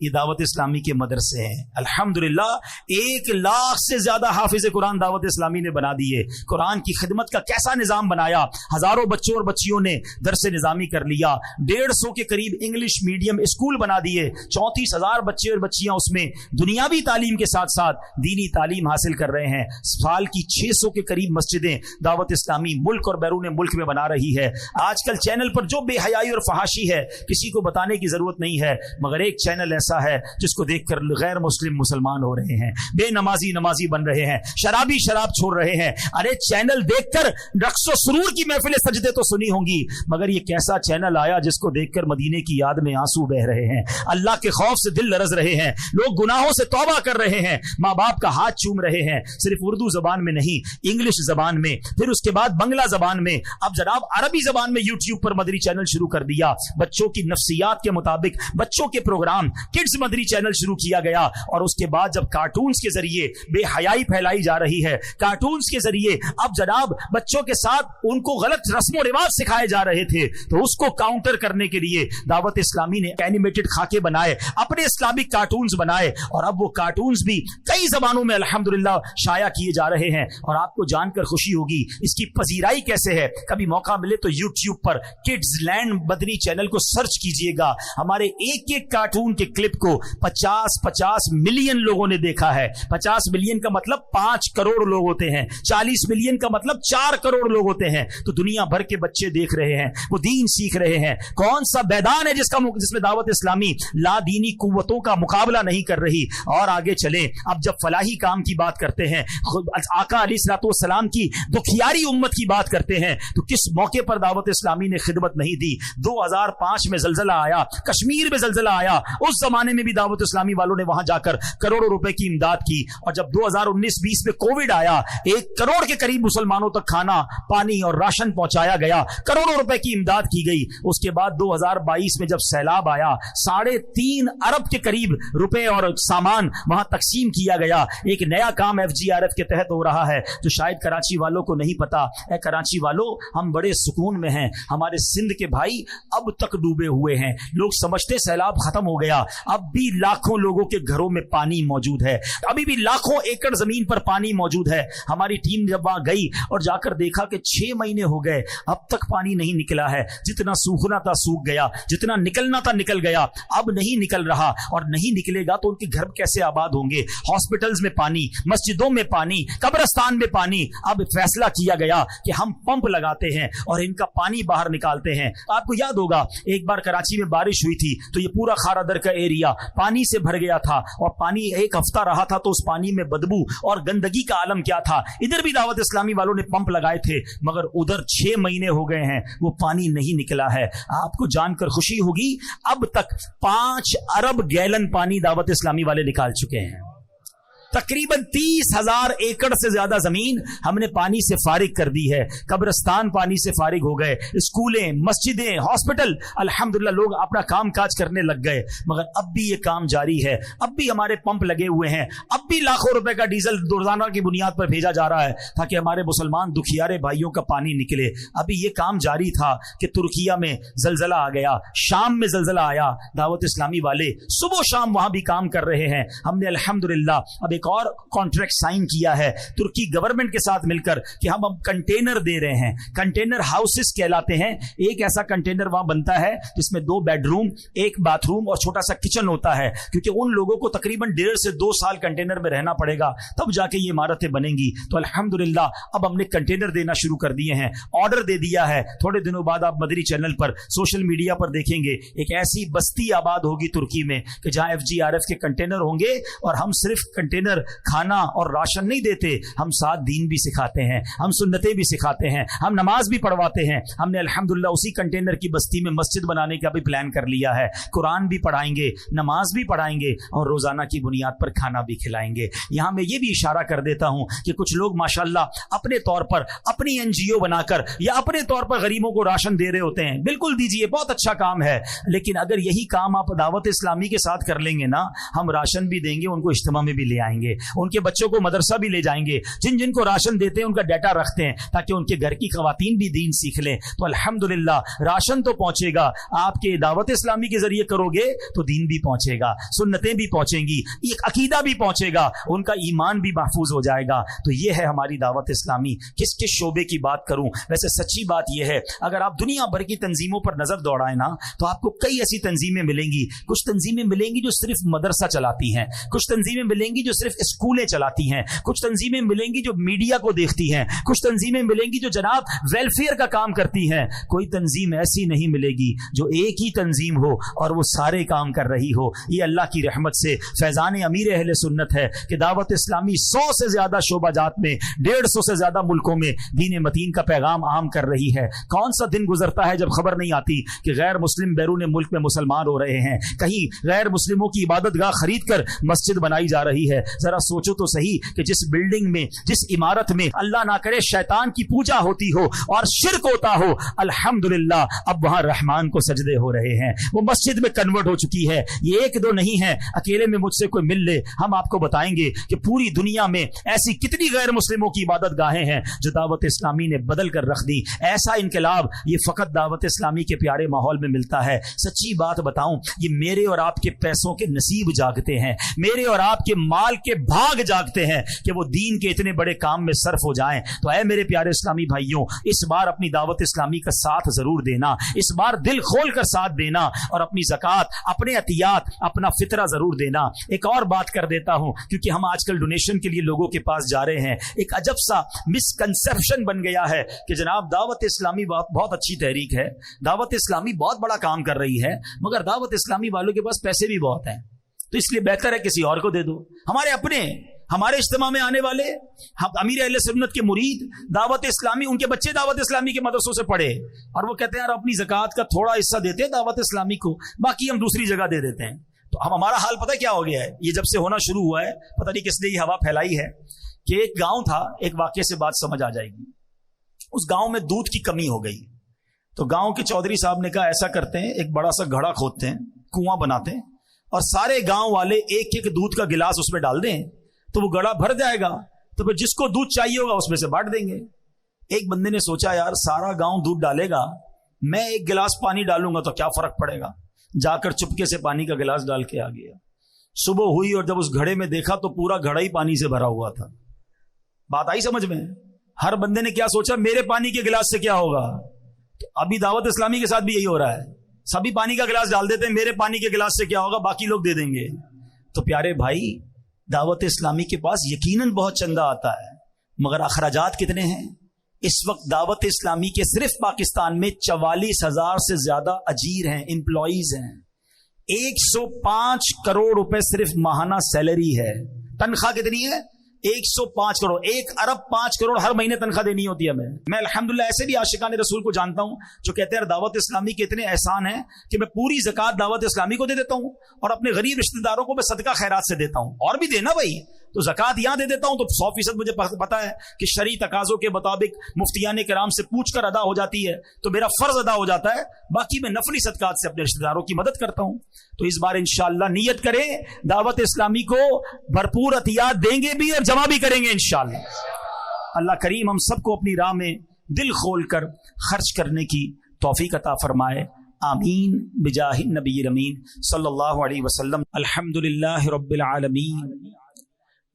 یہ دعوت اسلامی کے مدرسے ہیں. الحمدللہ 1 لاکھ سے زیادہ حافظ قرآن دعوت اسلامی نے بنا دیے. قرآن کی خدمت کا کیسا نظام بنایا. ہزاروں بچوں اور بچیوں نے درس نظامی کر لیا. 150 کے قریب انگلش میڈیم اسکول بنا دیے. 34,000 بچے اور بچیاں اس میں دنیاوی تعلیم کے ساتھ ساتھ دینی تعلیم حاصل کر رہے ہیں. سال کی 600 کے قریب مسجدیں دعوت اسلامی ملک اور بیرون ملک میں بنا رہی ہے. آج کل چینل پر جو بے حیائی اور فحاشی ہے کسی کو بتانے کی ضرورت نہیں ہے, مگر ایک چینل ایسا ہے جس کو دیکھ کر غیر مسلم مسلمان ہو رہے ہیں, بے نمازی نمازی بن رہے ہیں, شرابی شراب چھوڑ رہے ہیں. ارے چینل دیکھ کر رقص و سرور کی محفل سجدے تو سنی ہوں گی, مگر یہ کیسا چینل آیا جس کو دیکھ کر مدینے کی یاد میں آنسو بہ رہے ہیں, اللہ کے خوف سے دل لرز رہے ہیں, لوگ گناہوں سے توبہ کر رہے ہیں, ماں باپ کا ہاتھ چوم رہے ہیں, صرف اردو زبان میں نہیں, انگلش زبان میں, پھر اس کے بعد بنگلہ زبان میں, اب جناب عربی زبان میں یوٹیوب پر مدری چینل شروع کر دیا. بچوں کی نفسیات کے مطابق بچوں کے پروگرام کڈز مدری چینل شروع کیا گیا. اور اس کے بعد جب کارٹونز کے ذریعے بے حیائی پھیلائی جا رہی ہے, کارٹونز کے ذریعے اب جناب بچوں کے ساتھ ان کو غلط رسم و رواج سکھائے جا رہے تھے, تو اس کو کاؤنٹر کرنے کے لیے دعوت اسلامی نے اینیمیٹڈ خاکے بنائے, اپنے اسلامک کارٹونز بنائے, اور اب وہ کارٹونز بھی کئی زبانوں میں الحمدللہ شائع کیے جا رہے ہیں. اور آپ کو جان کر خوشی ہوگی اس کی پذیرائی کیسے ہے. کبھی موقع ملے تو یوٹیوب پر کڈز لینڈ مدنی چینل کو سرچ کیجئے گا. ہمارے ایک ایک کارٹون کے کلپ کو 50 ملین لوگوں نے دیکھا ہے. 50 ملین کا مطلب 5 کروڑ لوگ ہوتے ہیں, 40 ملین کا مطلب 4 کروڑ لوگ ہوتے ہیں. تو دنیا بھر کے بچے دیکھ رہے ہیں, وہ دین سیکھ رہے ہیں. کون سا میدان ہے جس میں دعوت اسلامی لا دینی قوتوں کا مقابلہ نہیں کر رہی. اور آگے چلیں, اب جب فلاحی کام کی بات کرتے ہیں, آقا علیہ الصلوۃ والسلام کی دکھیاری امت کی بات کرتے ہیں, تو کس موقع پر دعوت اسلامی نے خدمت نہیں دی. 2005 میں زلزلہ آیا, کشمیر میں زلزلہ آیا, اس زمانے میں بھی دعوت اسلامی والوں نے وہاں جا کر کروڑوں روپے کی امداد کی. اور جب 2019-20 میں کووڈ آیا, 1 کروڑ کے قریب مسلمانوں تک کھانا پانی اور راشن پہنچایا گیا, کروڑوں روپے کی امداد کی گئی. اس کے بعد 2022 میں جب سیلاب آیا, 3.5 ارب کے قریب روپے اور سامان وہاں تقسیم کیا گیا. ایک نیا کام FGRF کے تحت ہو رہا ہے جو شاید کراچی والوں کو نہیں پتا. اے کراچی والوں, ہم بڑے سکون میں ہیں, ہمارے سندھ کے بھائی اب تک ڈوبے ہوئے ہیں. لوگ سمجھتے سیلاب ختم ہو گیا, اب بھی لاکھوں لوگوں کے گھروں میں پانی موجود ہے, ابھی بھی لاکھوں ایکڑ زمین پر پانی موجود ہے. ہماری ٹیم جب وہاں گئی اور جا کر دیکھا کہ 6 مہینے ہو گئے, اب تک پانی نہیں نکلا ہے. جتنا سوکھنا تھا سوکھ گیا, جتنا نکلنا تھا نکل گیا, اب نہیں نکل رہا. اور نہیں نکلے گا تو ان کے گھر کیسے آباد ہوں گے. ہاسپٹلز میں پانی, مسجدوں میں پانی, قبرستان میں پانی. اب فیصلہ کیا گیا کہ ہم پمپ لگاتے ہیں اور ان کا پانی باہر نکالتے ہیں. آپ کو یاد ہوگا ایک بار کراچی میں بارش ہوئی تھی تو یہ پورا خارا در کا ایریا پانی سے بھر گیا تھا, اور پانی 1 ہفتہ رہا تھا تو اس پانی میں بدبو اور گندگی کا عالم کیا تھا. ادھر بھی دعوت اسلامی والوں نے پمپ لگائے تھے, مگر ادھر 6 مہینے ہو گئے ہیں وہ پانی نہیں نکلا ہے. آپ کو جان کر خوشی ہوگی اب تک 5 ارب گیلن پانی دعوت اسلامی والے نکال چکے ہیں. تقریباً 30,000 ایکڑ سے زیادہ زمین ہم نے پانی سے فارغ کر دی ہے. قبرستان پانی سے فارغ ہو گئے, اسکولیں, مسجدیں, ہاسپٹل, الحمدللہ لوگ اپنا کام کاج کرنے لگ گئے. مگر اب بھی یہ کام جاری ہے, اب بھی ہمارے پمپ لگے ہوئے ہیں, اب بھی لاکھوں روپے کا ڈیزل روزانہ کی بنیاد پر بھیجا جا رہا ہے تاکہ ہمارے مسلمان دکھیارے بھائیوں کا پانی نکلے. ابھی یہ کام جاری تھا کہ ترکیہ میں زلزلہ آ گیا, شام میں زلزلہ آیا, دعوت اسلامی والے صبح و شام وہاں بھی کام کر رہے ہیں. ہم نے الحمدللہ اب ایک اور کانٹریکٹ سائن کیا ہے ترکی گورنمنٹ کے ساتھ مل کر کہ ہم اب کنٹینر دے رہے ہیں. کنٹینر ہاؤسز کہلاتے ہیں. ایک ایسا کنٹینر وہاں بنتا ہے جس میں 2 بیڈ روم, 1 باتھ روم اور چھوٹا سا کچن ہوتا ہے, کیونکہ ان لوگوں کو تقریباً 1.5 سے 2 سال کنٹینر میں رہنا پڑے گا تب جا کے یہ عمارتیں بنیں گی. تو الحمدللہ اب ہم نے کنٹینر دینا شروع کر دیے ہیں, آرڈر دے دیا ہے. تھوڑے دنوں بعد آپ مدری چینل پر سوشل میڈیا پر دیکھیں گے ایک ایسی بستی آباد ہوگی ترکی میں کہ جہاں FGRF کے کنٹینر ہوں گے, اور ہم صرف کنٹینر کھانا اور راشن نہیں دیتے, ہم ساتھ دین بھی سکھاتے ہیں, ہم سنتیں بھی سکھاتے ہیں, ہم نماز بھی پڑھواتے ہیں. ہم نے الحمدللہ اسی کنٹینر کی بستی میں مسجد بنانے کا بھی پلان کر لیا ہے. قرآن بھی پڑھائیں گے, نماز بھی پڑھائیں گے, اور روزانہ کی بنیاد پر کھانا بھی کھلائیں گے. یہاں میں یہ بھی اشارہ کر دیتا ہوں کہ کچھ لوگ ماشاءاللہ اپنے طور پر اپنی NGO بنا کر یا اپنے طور پر غریبوں کو راشن دے رہے ہوتے ہیں. بالکل دیجئے, بہت اچھا کام ہے, لیکن اگر یہی کام آپ دعوت اسلامی کے ساتھ کر لیں گے نا, ہم راشن بھی دیں گے, ان کو اجتماع میں بھی لے آئیں گے. گے, ان کے بچوں کو مدرسہ بھی لے جائیں گے, جن جن کو راشن دیتے ہیں ان کا ڈیٹا رکھتے ہیں تاکہ ان کے گھر کی خواتین بھی دین سیکھ لیں. تو الحمدللہ راشن تو پہنچے گا, آپ کے دعوت اسلامی کے ذریعے کرو گے تو دین بھی پہنچے گا, سنتیں بھی پہنچیں گی, ایک عقیدہ بھی پہنچے گا, ان کا ایمان بھی محفوظ ہو جائے گا. تو یہ ہے ہماری دعوت اسلامی. کس کس شعبے کی بات کروں؟ ویسے سچی بات یہ ہے, اگر آپ دنیا بھر کی تنظیموں پر نظر دوڑائیں نا تو آپ کو کئی ایسی تنظیمیں ملیں گی. کچھ تنظیمیں ملیں گی جو صرف مدرسہ چلاتی ہیں, کچھ تنظیمیں ملیں گی جو صرف اسکولیں چلاتی ہیں, کچھ تنظیمیں ملیں گی جو میڈیا کو دیکھتی ہیں, کچھ تنظیمیں ملیں گی جو جناب ویلفیئر کا کام کرتی ہیں. کوئی تنظیم ایسی نہیں ملے گی جو ایک ہی تنظیم ہو اور وہ سارے کام کر رہی ہو. یہ اللہ کی رحمت سے فیضان امیر اہل سنت ہے کہ دعوت اسلامی 100 سے زیادہ شعبہ جات میں 150 سے زیادہ ملکوں میں دین متین کا پیغام عام کر رہی ہے. کون سا دن گزرتا ہے جب خبر نہیں آتی کہ غیر مسلم بیرون ملک میں مسلمان ہو رہے ہیں, کہیں غیر مسلموں کی عبادت گاہ خرید کر مسجد بنائی جا رہی ہے. ذرا سوچو تو صحیح کہ جس بلڈنگ میں, جس عمارت میں اللہ نہ کرے شیطان کی پوجا ہوتی ہو اور شرک ہوتا ہو, الحمدللہ اب وہاں رحمان کو سجدے ہو رہے ہیں, وہ مسجد میں کنورٹ ہو چکی ہے. یہ ایک دو نہیں ہے, اکیلے میں مجھ سے کوئی مل لے, ہم آپ کو بتائیں گے کہ پوری دنیا میں ایسی کتنی غیر مسلموں کی عبادت گاہیں ہیں جو دعوت اسلامی نے بدل کر رکھ دی. ایسا انقلاب یہ فقط دعوت اسلامی کے پیارے ماحول میں ملتا ہے. سچی بات بتاؤں, یہ میرے اور آپ کے پیسوں کے نصیب جاگتے ہیں, میرے اور آپ کے مال کے بھاگ جاگتے ہیں کہ وہ دین کے اتنے بڑے کام میں صرف ہو جائیں. تو اے میرے پیارے اسلامی بھائیوں, اس بار اپنی دعوت اسلامی کا ساتھ ضرور دینا, اس بار دل کھول کر ساتھ دینا, اور اپنی زکوٰۃ, اپنے عطیات, اپنا فطرہ ضرور دینا. ایک اور بات کر دیتا ہوں, کیونکہ ہم آج کل ڈونیشن کے لیے لوگوں کے پاس جا رہے ہیں. ایک عجب سا مسکنسپشن بن گیا ہے کہ جناب دعوت اسلامی بہت اچھی تحریک ہے, دعوت اسلامی بہت بڑا کام کر رہی ہے, مگر دعوت اسلامی والوں کے پاس پیسے بھی بہت ہیں, تو اس لیے بہتر ہے کسی اور کو دے دو. ہمارے اپنے, ہمارے اجتماع میں آنے والے امیر اہل سنت کے مرید دعوت اسلامی, ان کے بچے دعوت اسلامی کے مدرسوں سے پڑھے, اور وہ کہتے ہیں یار اپنی زکوٰۃ کا تھوڑا حصہ دیتے ہیں دعوت اسلامی کو, باقی ہم دوسری جگہ دے دیتے ہیں. تو ہمارا حال پتہ کیا ہو گیا ہے, یہ جب سے ہونا شروع ہوا ہے, پتہ نہیں کس نے یہ ہوا پھیلائی ہے, کہ ایک گاؤں تھا, ایک واقعے سے بات سمجھ آ جائے گی. اس گاؤں میں دودھ کی کمی ہو گئی, تو گاؤں کے چودھری صاحب نے کہا ایسا کرتے ہیں, ایک بڑا سا گھڑا کھودتے ہیں, کنواں بناتے ہیں, اور سارے گاؤں والے ایک ایک دودھ کا گلاس اس میں ڈال دیں, تو وہ گڑھا بھر جائے گا, تو پھر جس کو دودھ چاہیے ہوگا اس میں سے بانٹ دیں گے. ایک بندے نے سوچا یار سارا گاؤں دودھ ڈالے گا, میں ایک گلاس پانی ڈالوں گا تو کیا فرق پڑے گا. جا کر چپکے سے پانی کا گلاس ڈال کے آ گیا. صبح ہوئی اور جب اس گھڑے میں دیکھا تو پورا گھڑا ہی پانی سے بھرا ہوا تھا. بات آئی سمجھ میں؟ ہر بندے نے کیا سوچا, میرے پانی کے گلاس سے کیا ہوگا. تو ابھی دعوت اسلامی کے ساتھ بھی یہی ہو رہا ہے, سبھی پانی کا گلاس ڈال دیتے ہیں, میرے پانی کے گلاس سے کیا ہوگا, باقی لوگ دے دیں گے. تو پیارے بھائی, دعوت اسلامی کے پاس یقیناً بہت چندہ آتا ہے, مگر اخراجات کتنے ہیں. اس وقت دعوت اسلامی کے صرف پاکستان میں 44,000 سے زیادہ اجیر ہیں, امپلائیز ہیں. 105 کروڑ روپے صرف ماہانہ سیلری ہے. تنخواہ کتنی ہے؟ 105 کروڑ. 1 ارب 5 کروڑ ہر مہینے تنخواہ دینی ہوتی ہے. میں الحمدللہ ایسے بھی عاشقان رسول کو جانتا ہوں جو کہتے ہیں دعوت اسلامی کے اتنے احسان ہیں کہ میں پوری زکوٰۃ دعوت اسلامی کو دے دیتا ہوں, اور اپنے غریب رشتہ داروں کو میں صدقہ خیرات سے دیتا ہوں. اور بھی دینا بھائی, تو زکوٰۃ یہاں دے دیتا ہوں تو 100% مجھے پتا ہے کہ شرعی تقاضوں کے مطابق مفتیان کرام سے پوچھ کر ادا ہو جاتی ہے, تو میرا فرض ادا ہو جاتا ہے. باقی میں نفلی صدقات سے اپنے رشتہ داروں کی مدد کرتا ہوں. تو اس بار انشاءاللہ نیت کریں, دعوت اسلامی کو بھرپور عطیات دیں گے بھی اور جمع بھی کریں گے انشاءاللہ. اللہ کریم ہم سب کو اپنی راہ میں دل کھول کر خرچ کرنے کی توفیق عطا فرمائے. آمین بجاہ النبی الامین صلی اللہ علیہ وسلم. الحمدللہ رب العالمین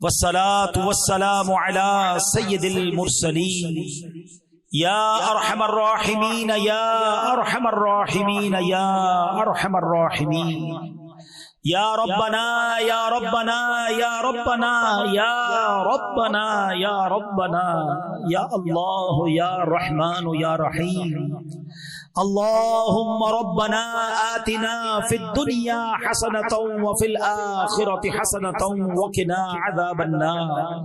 والصلاة والسلام على سید المرسلین یا ارحم الراحمین یا ارحم الراحمین یا ارحم الراحمین. یا ربنا یا ربنا یا ربنا یا ربنا یا ربنا یا اللہ یا رحمان یا رحیم. اللهم ربنا آتنا في الدنيا حسنة وفي الآخرة حسنة وقنا عذاب النار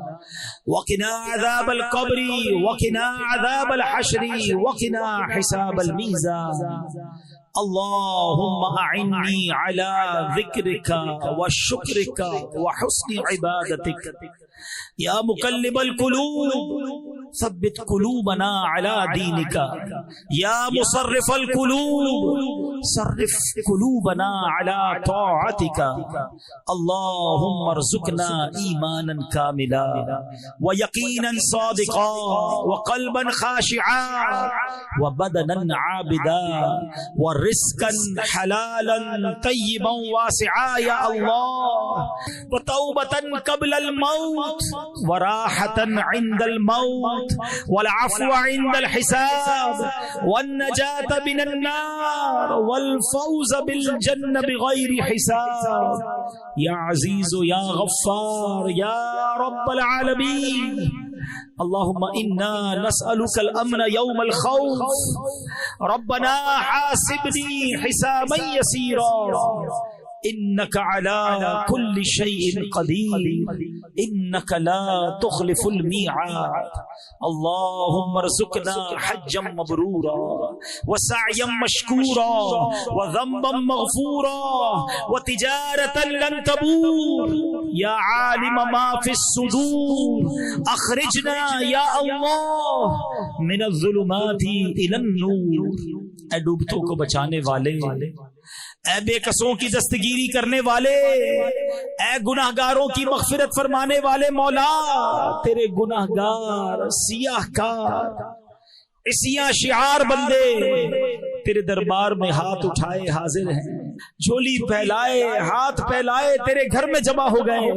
وقنا عذاب القبر وقنا عذاب الحشر وقنا حساب الميزان. اللهم أعني على ذكرك وشكرك وحسن عبادتك يا مقلب القلوب ثبت قلوبنا على دينك يا مصرف القلوب صرف قلوبنا على طاعتك اللهم ارزقنا ایمانا کاملا ويقينا صادقا وقلبا خاشعا وبدنا عابدا ورزقا حلالا طيبا واسعا يا الله وتوبة قبل الموت وراحة عند الموت والعفو عند الحساب والنجاة من النار والفوز بالجنة بغير حساب يا عزيز يا غفار يا رب العالمين اللهم إنا نسألك الأمن يوم الخوف ربنا حاسبني حسابا يسيرا إنك على كل شيء قدير إنك لا تخلف الميعاد اللهم ارزقنا حجا مبرورا وسعيا مشكورا وذنبا مغفورا وتجارة لن تبور يا عالم ما في الصدور أخرجنا يا الله من الظلمات إلى النور اے ڈوبتوں کو بچانے والے، اے بے قصوں کی دستگیری کرنے والے، اے گناہگاروں کی مغفرت فرمانے والے مولا، تیرے گناہگار سیاہ کار سیاہ شعار بندے تیرے دربار میں ہاتھ اٹھائے حاضر ہیں، جھولی پھیلائے ہاتھ پھیلائے تیرے گھر میں جمع ہو گئے۔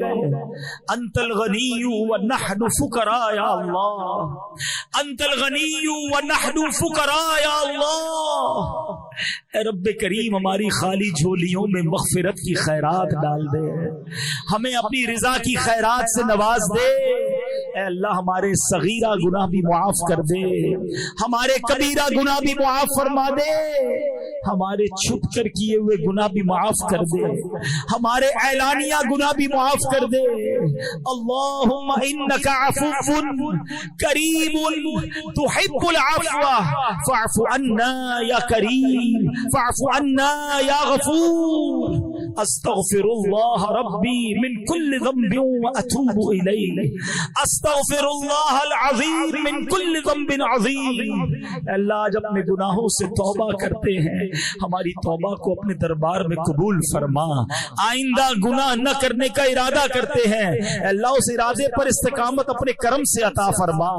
انت الغنی ونحن فقراء یا اللہ، انت الغنی ونحن فقراء یا اللہ۔ اے رب کریم ہماری خالی جھولیوں میں مغفرت کی خیرات ڈال دے، ہمیں اپنی رضا کی خیرات سے نواز دے۔ اے اللہ ہمارے صغیرہ گناہ بھی معاف کر دے، ہمارے کبیرہ گناہ بھی معاف فرما دے، ہمارے چھپ کر کیے ہوئے گناہ بھی معاف کر دے، ہمارے اعلانیہ گناہ بھی معاف کر دے۔ اللہم انک عفو کریم تحب العفو فاعف عنا یا کریم فاعف عنا یا غفور۔ استغفر اللہ ربی من کل ذنب واتوب الیہ، استغفر اللہ العظیم من کل ذنب عظیم۔ اللہ جب اپنے گناہوں سے توبہ کرتے ہیں، ہماری توبہ کو اپنے دربار میں قبول فرما۔ آئندہ گناہ نہ کرنے کا ارادہ کرتے ہیں، اے اللہ اس ارادے پر استقامت اپنے کرم سے عطا فرما۔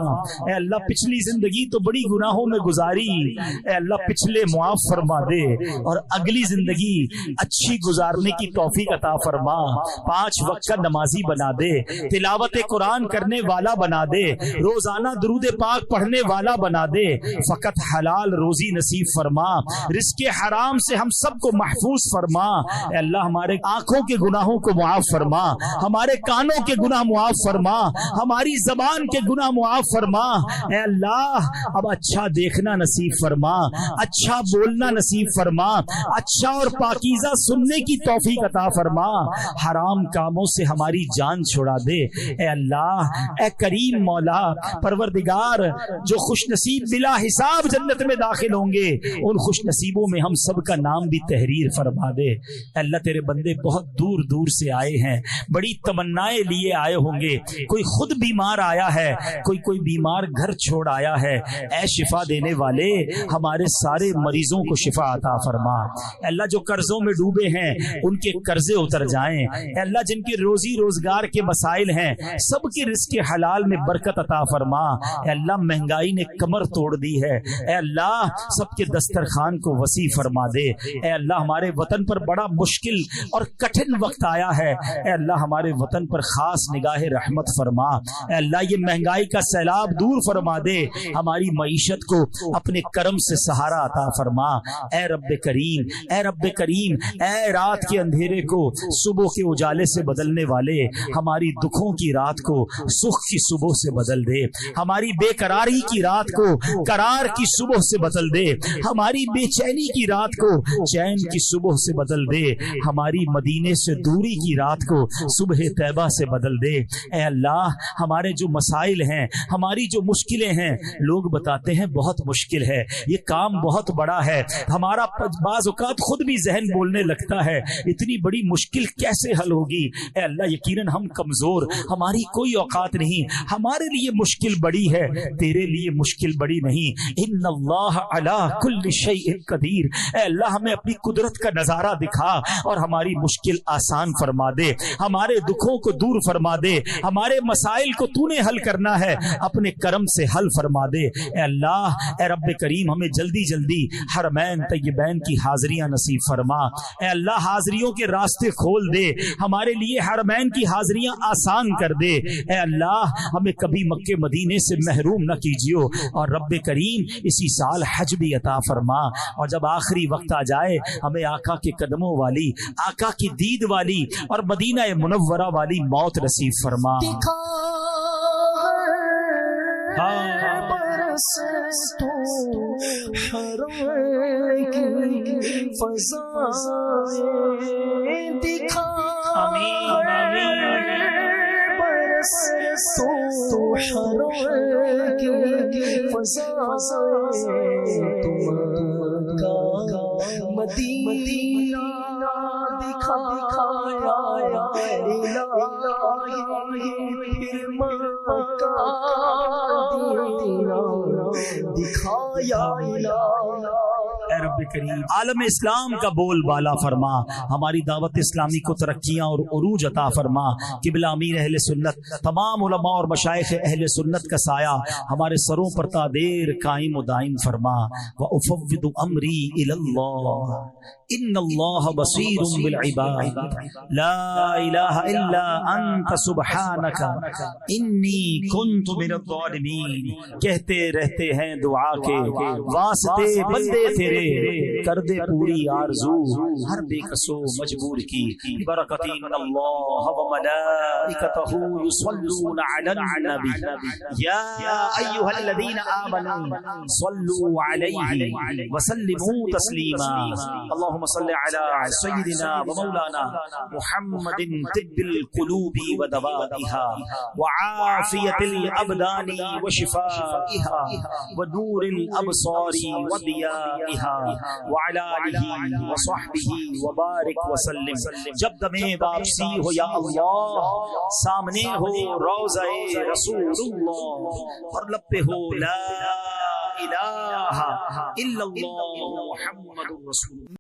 اے اللہ پچھلی زندگی تو بڑی گناہوں میں گزاری، اے اللہ پچھلے معاف فرما دے اور اگلی زندگی اچھی گزارنے کی توفیق عطا فرما۔ 5 وقت کا نمازی بنا دے، تلاوت قرآن کرنے والا بنا دے، روزانہ درود پاک پڑھنے والا بنا دے، فقط حلال روزی نصیب فرما، رزق حرام سے ہم سب کو محفوظ فرما۔ اے اللہ ہمارے آنکھوں کے گناہوں کو معاف فرما، ہمارے کانوں کے گناہ معاف فرما، ہماری زبان کے گناہ معاف فرما۔ اے اللہ اب اچھا دیکھنا نصیب فرما، اچھا بولنا نصیب فرما، اچھا اور پاکیزہ سننے کی توفیق عطا فرما، حرام کاموں سے ہماری جان چھڑا دے۔ اے اللہ اے کریم مولا پروردگار، جو خوش نصیب بلا حساب جنت میں داخل ہوں گے، ان خوش نصیبوں میں ہم سب کا نام بھی تحریر فرما دے۔ اے اللہ تیرے بندے بہت دور دور سے آئے ہیں، بڑی تمنائیں لیے آئے ہوں گے، کوئی خود بیمار آیا ہے، کوئی بیمار گھر چھوڑ آیا ہے۔ اے شفا دینے والے ہمارے سارے مریضوں کو شفا عطا فرما۔ اے اللہ جو قرضوں میں ڈوبے ہیں ان کے قرضے اتر جائیں۔ اے اللہ جن کے روزی روزگار کے مسائل ہیں سب کے رزق حلال میں برکت عطا فرما۔ اے اللہ مہنگائی نے کمر توڑ دی ہے، اے اللہ سب کے دسترخوان کو وسیع فرما دے۔ اے اللہ ہمارے وطن پر بڑا مشکل اور کٹھن وقت آیا ہے، اے اللہ ہمارے وطن پر خاص نگاہ رحمت فرما۔ اے اللہ یہ مہنگائی کا سیلاب دور فرما دے، ہماری معیشت کو اپنے کرم سے سہارا عطا فرما۔ اے رب کریم، اے رب کریم، اے رات کے اندھیرے کو صبح کے اجالے سے بدلنے والے، ہماری دکھوں کی رات کو سکھ کی صبح سے بدل دے، ہماری بے قراری کی رات کو قرار کی صبح سے بدل دے، ہماری بے چینی کی رات کو چین کی صبح سے بدل دے، ہماری مدینے سے دوری کی رات کو صبح طیبہ سے بدل دے۔ اے اللہ ہمارے جو مسائل ہیں، ہماری جو مشکلیں ہیں، لوگ بتاتے ہیں بہت مشکل ہے، یہ کام بہت بڑا ہے، ہمارا بعض اوقات خود بھی ذہن بولنے لگتا ہے اتنی بڑی مشکل کیسے حل ہوگی؟ اے اللہ یقیناً ہم کمزور، ہماری کوئی اوقات نہیں، ہمارے لیے مشکل بڑی ہے، تیرے لیے مشکل بڑی نہیں۔ ان اللہ علی کل شیء قدیر، اے اللہ ہمیں اپنی قدرت کا نظارہ دکھا اور ہماری مشکل آسان فرما دے، ہمارے دکھوں کو دور فرما دے، ہمارے مسائل کو تو نے حل کرنا ہے، اپنے کرم سے حل فرما دے۔ اے اللہ، اے رب کریم ہمیں جلدی جلدی حرمین طیبین کی حاضریاں نصیب فرما۔ اے اللہ حاضریوں کے راستے کھول دے، ہمارے لیے حرمین کی حاضریاں آسان کر دے۔ اے اللہ ہمیں کبھی مکے مدینے سے محروم نہ کیجیو، اور رب کریم اسی سال حج بھی عطا فرما، اور جب آخری وقت آ جائے ہمیں آقا کے قدموں والی، آقا کی دید والی اور مدینہ منورہ والی موت نصیب فرما۔ مدینہ دکھایا اے رب کریم عالم اسلام کا بول بالا فرما، ہماری دعوت اسلامی کو ترقیاں اور عروج عطا فرما۔ قبلہ امیر اہل سنت، تمام علماء اور مشائخ اہل سنت کا سایہ ہمارے سروں پر تا دیر قائم و دائم فرما۔ وَأُفَوِّضُ أَمْرِي إِلَى اللَّهِ إِنَّ اللَّهَ بَصِيرٌ بِالْعِبَادِ لَا إِلَهَ إِلَّا أَنْتَ سُبْحَانَكَ إِنِّي كُنْتُ مِنَ الظَّالِمِينَ۔ کہتے رہتے ہیں دعا کے واسطے بندے تیرے، کر دے پوری آرزو ہر بے کسو مجبور کی۔ برکت ان اللہ و ملائکتہ یصلون علی النبی یا ایھا الذین آمنوا صلوا علیہ وسلموا تسلیما۔ اللهم صل علی سیدنا و مولانا محمد طب القلوب و دوائها وعافیة الابدان و شفائها و نور الابصار و ضیائها وعلى آلہ وصحبہ وبارک وسلم۔ جب دم واپسی ہو یا اللہ، سامنے ہو روضہ رسول اللہ اور لب پہ ہو لا الہ الا اللہ محمد رسول اللہ۔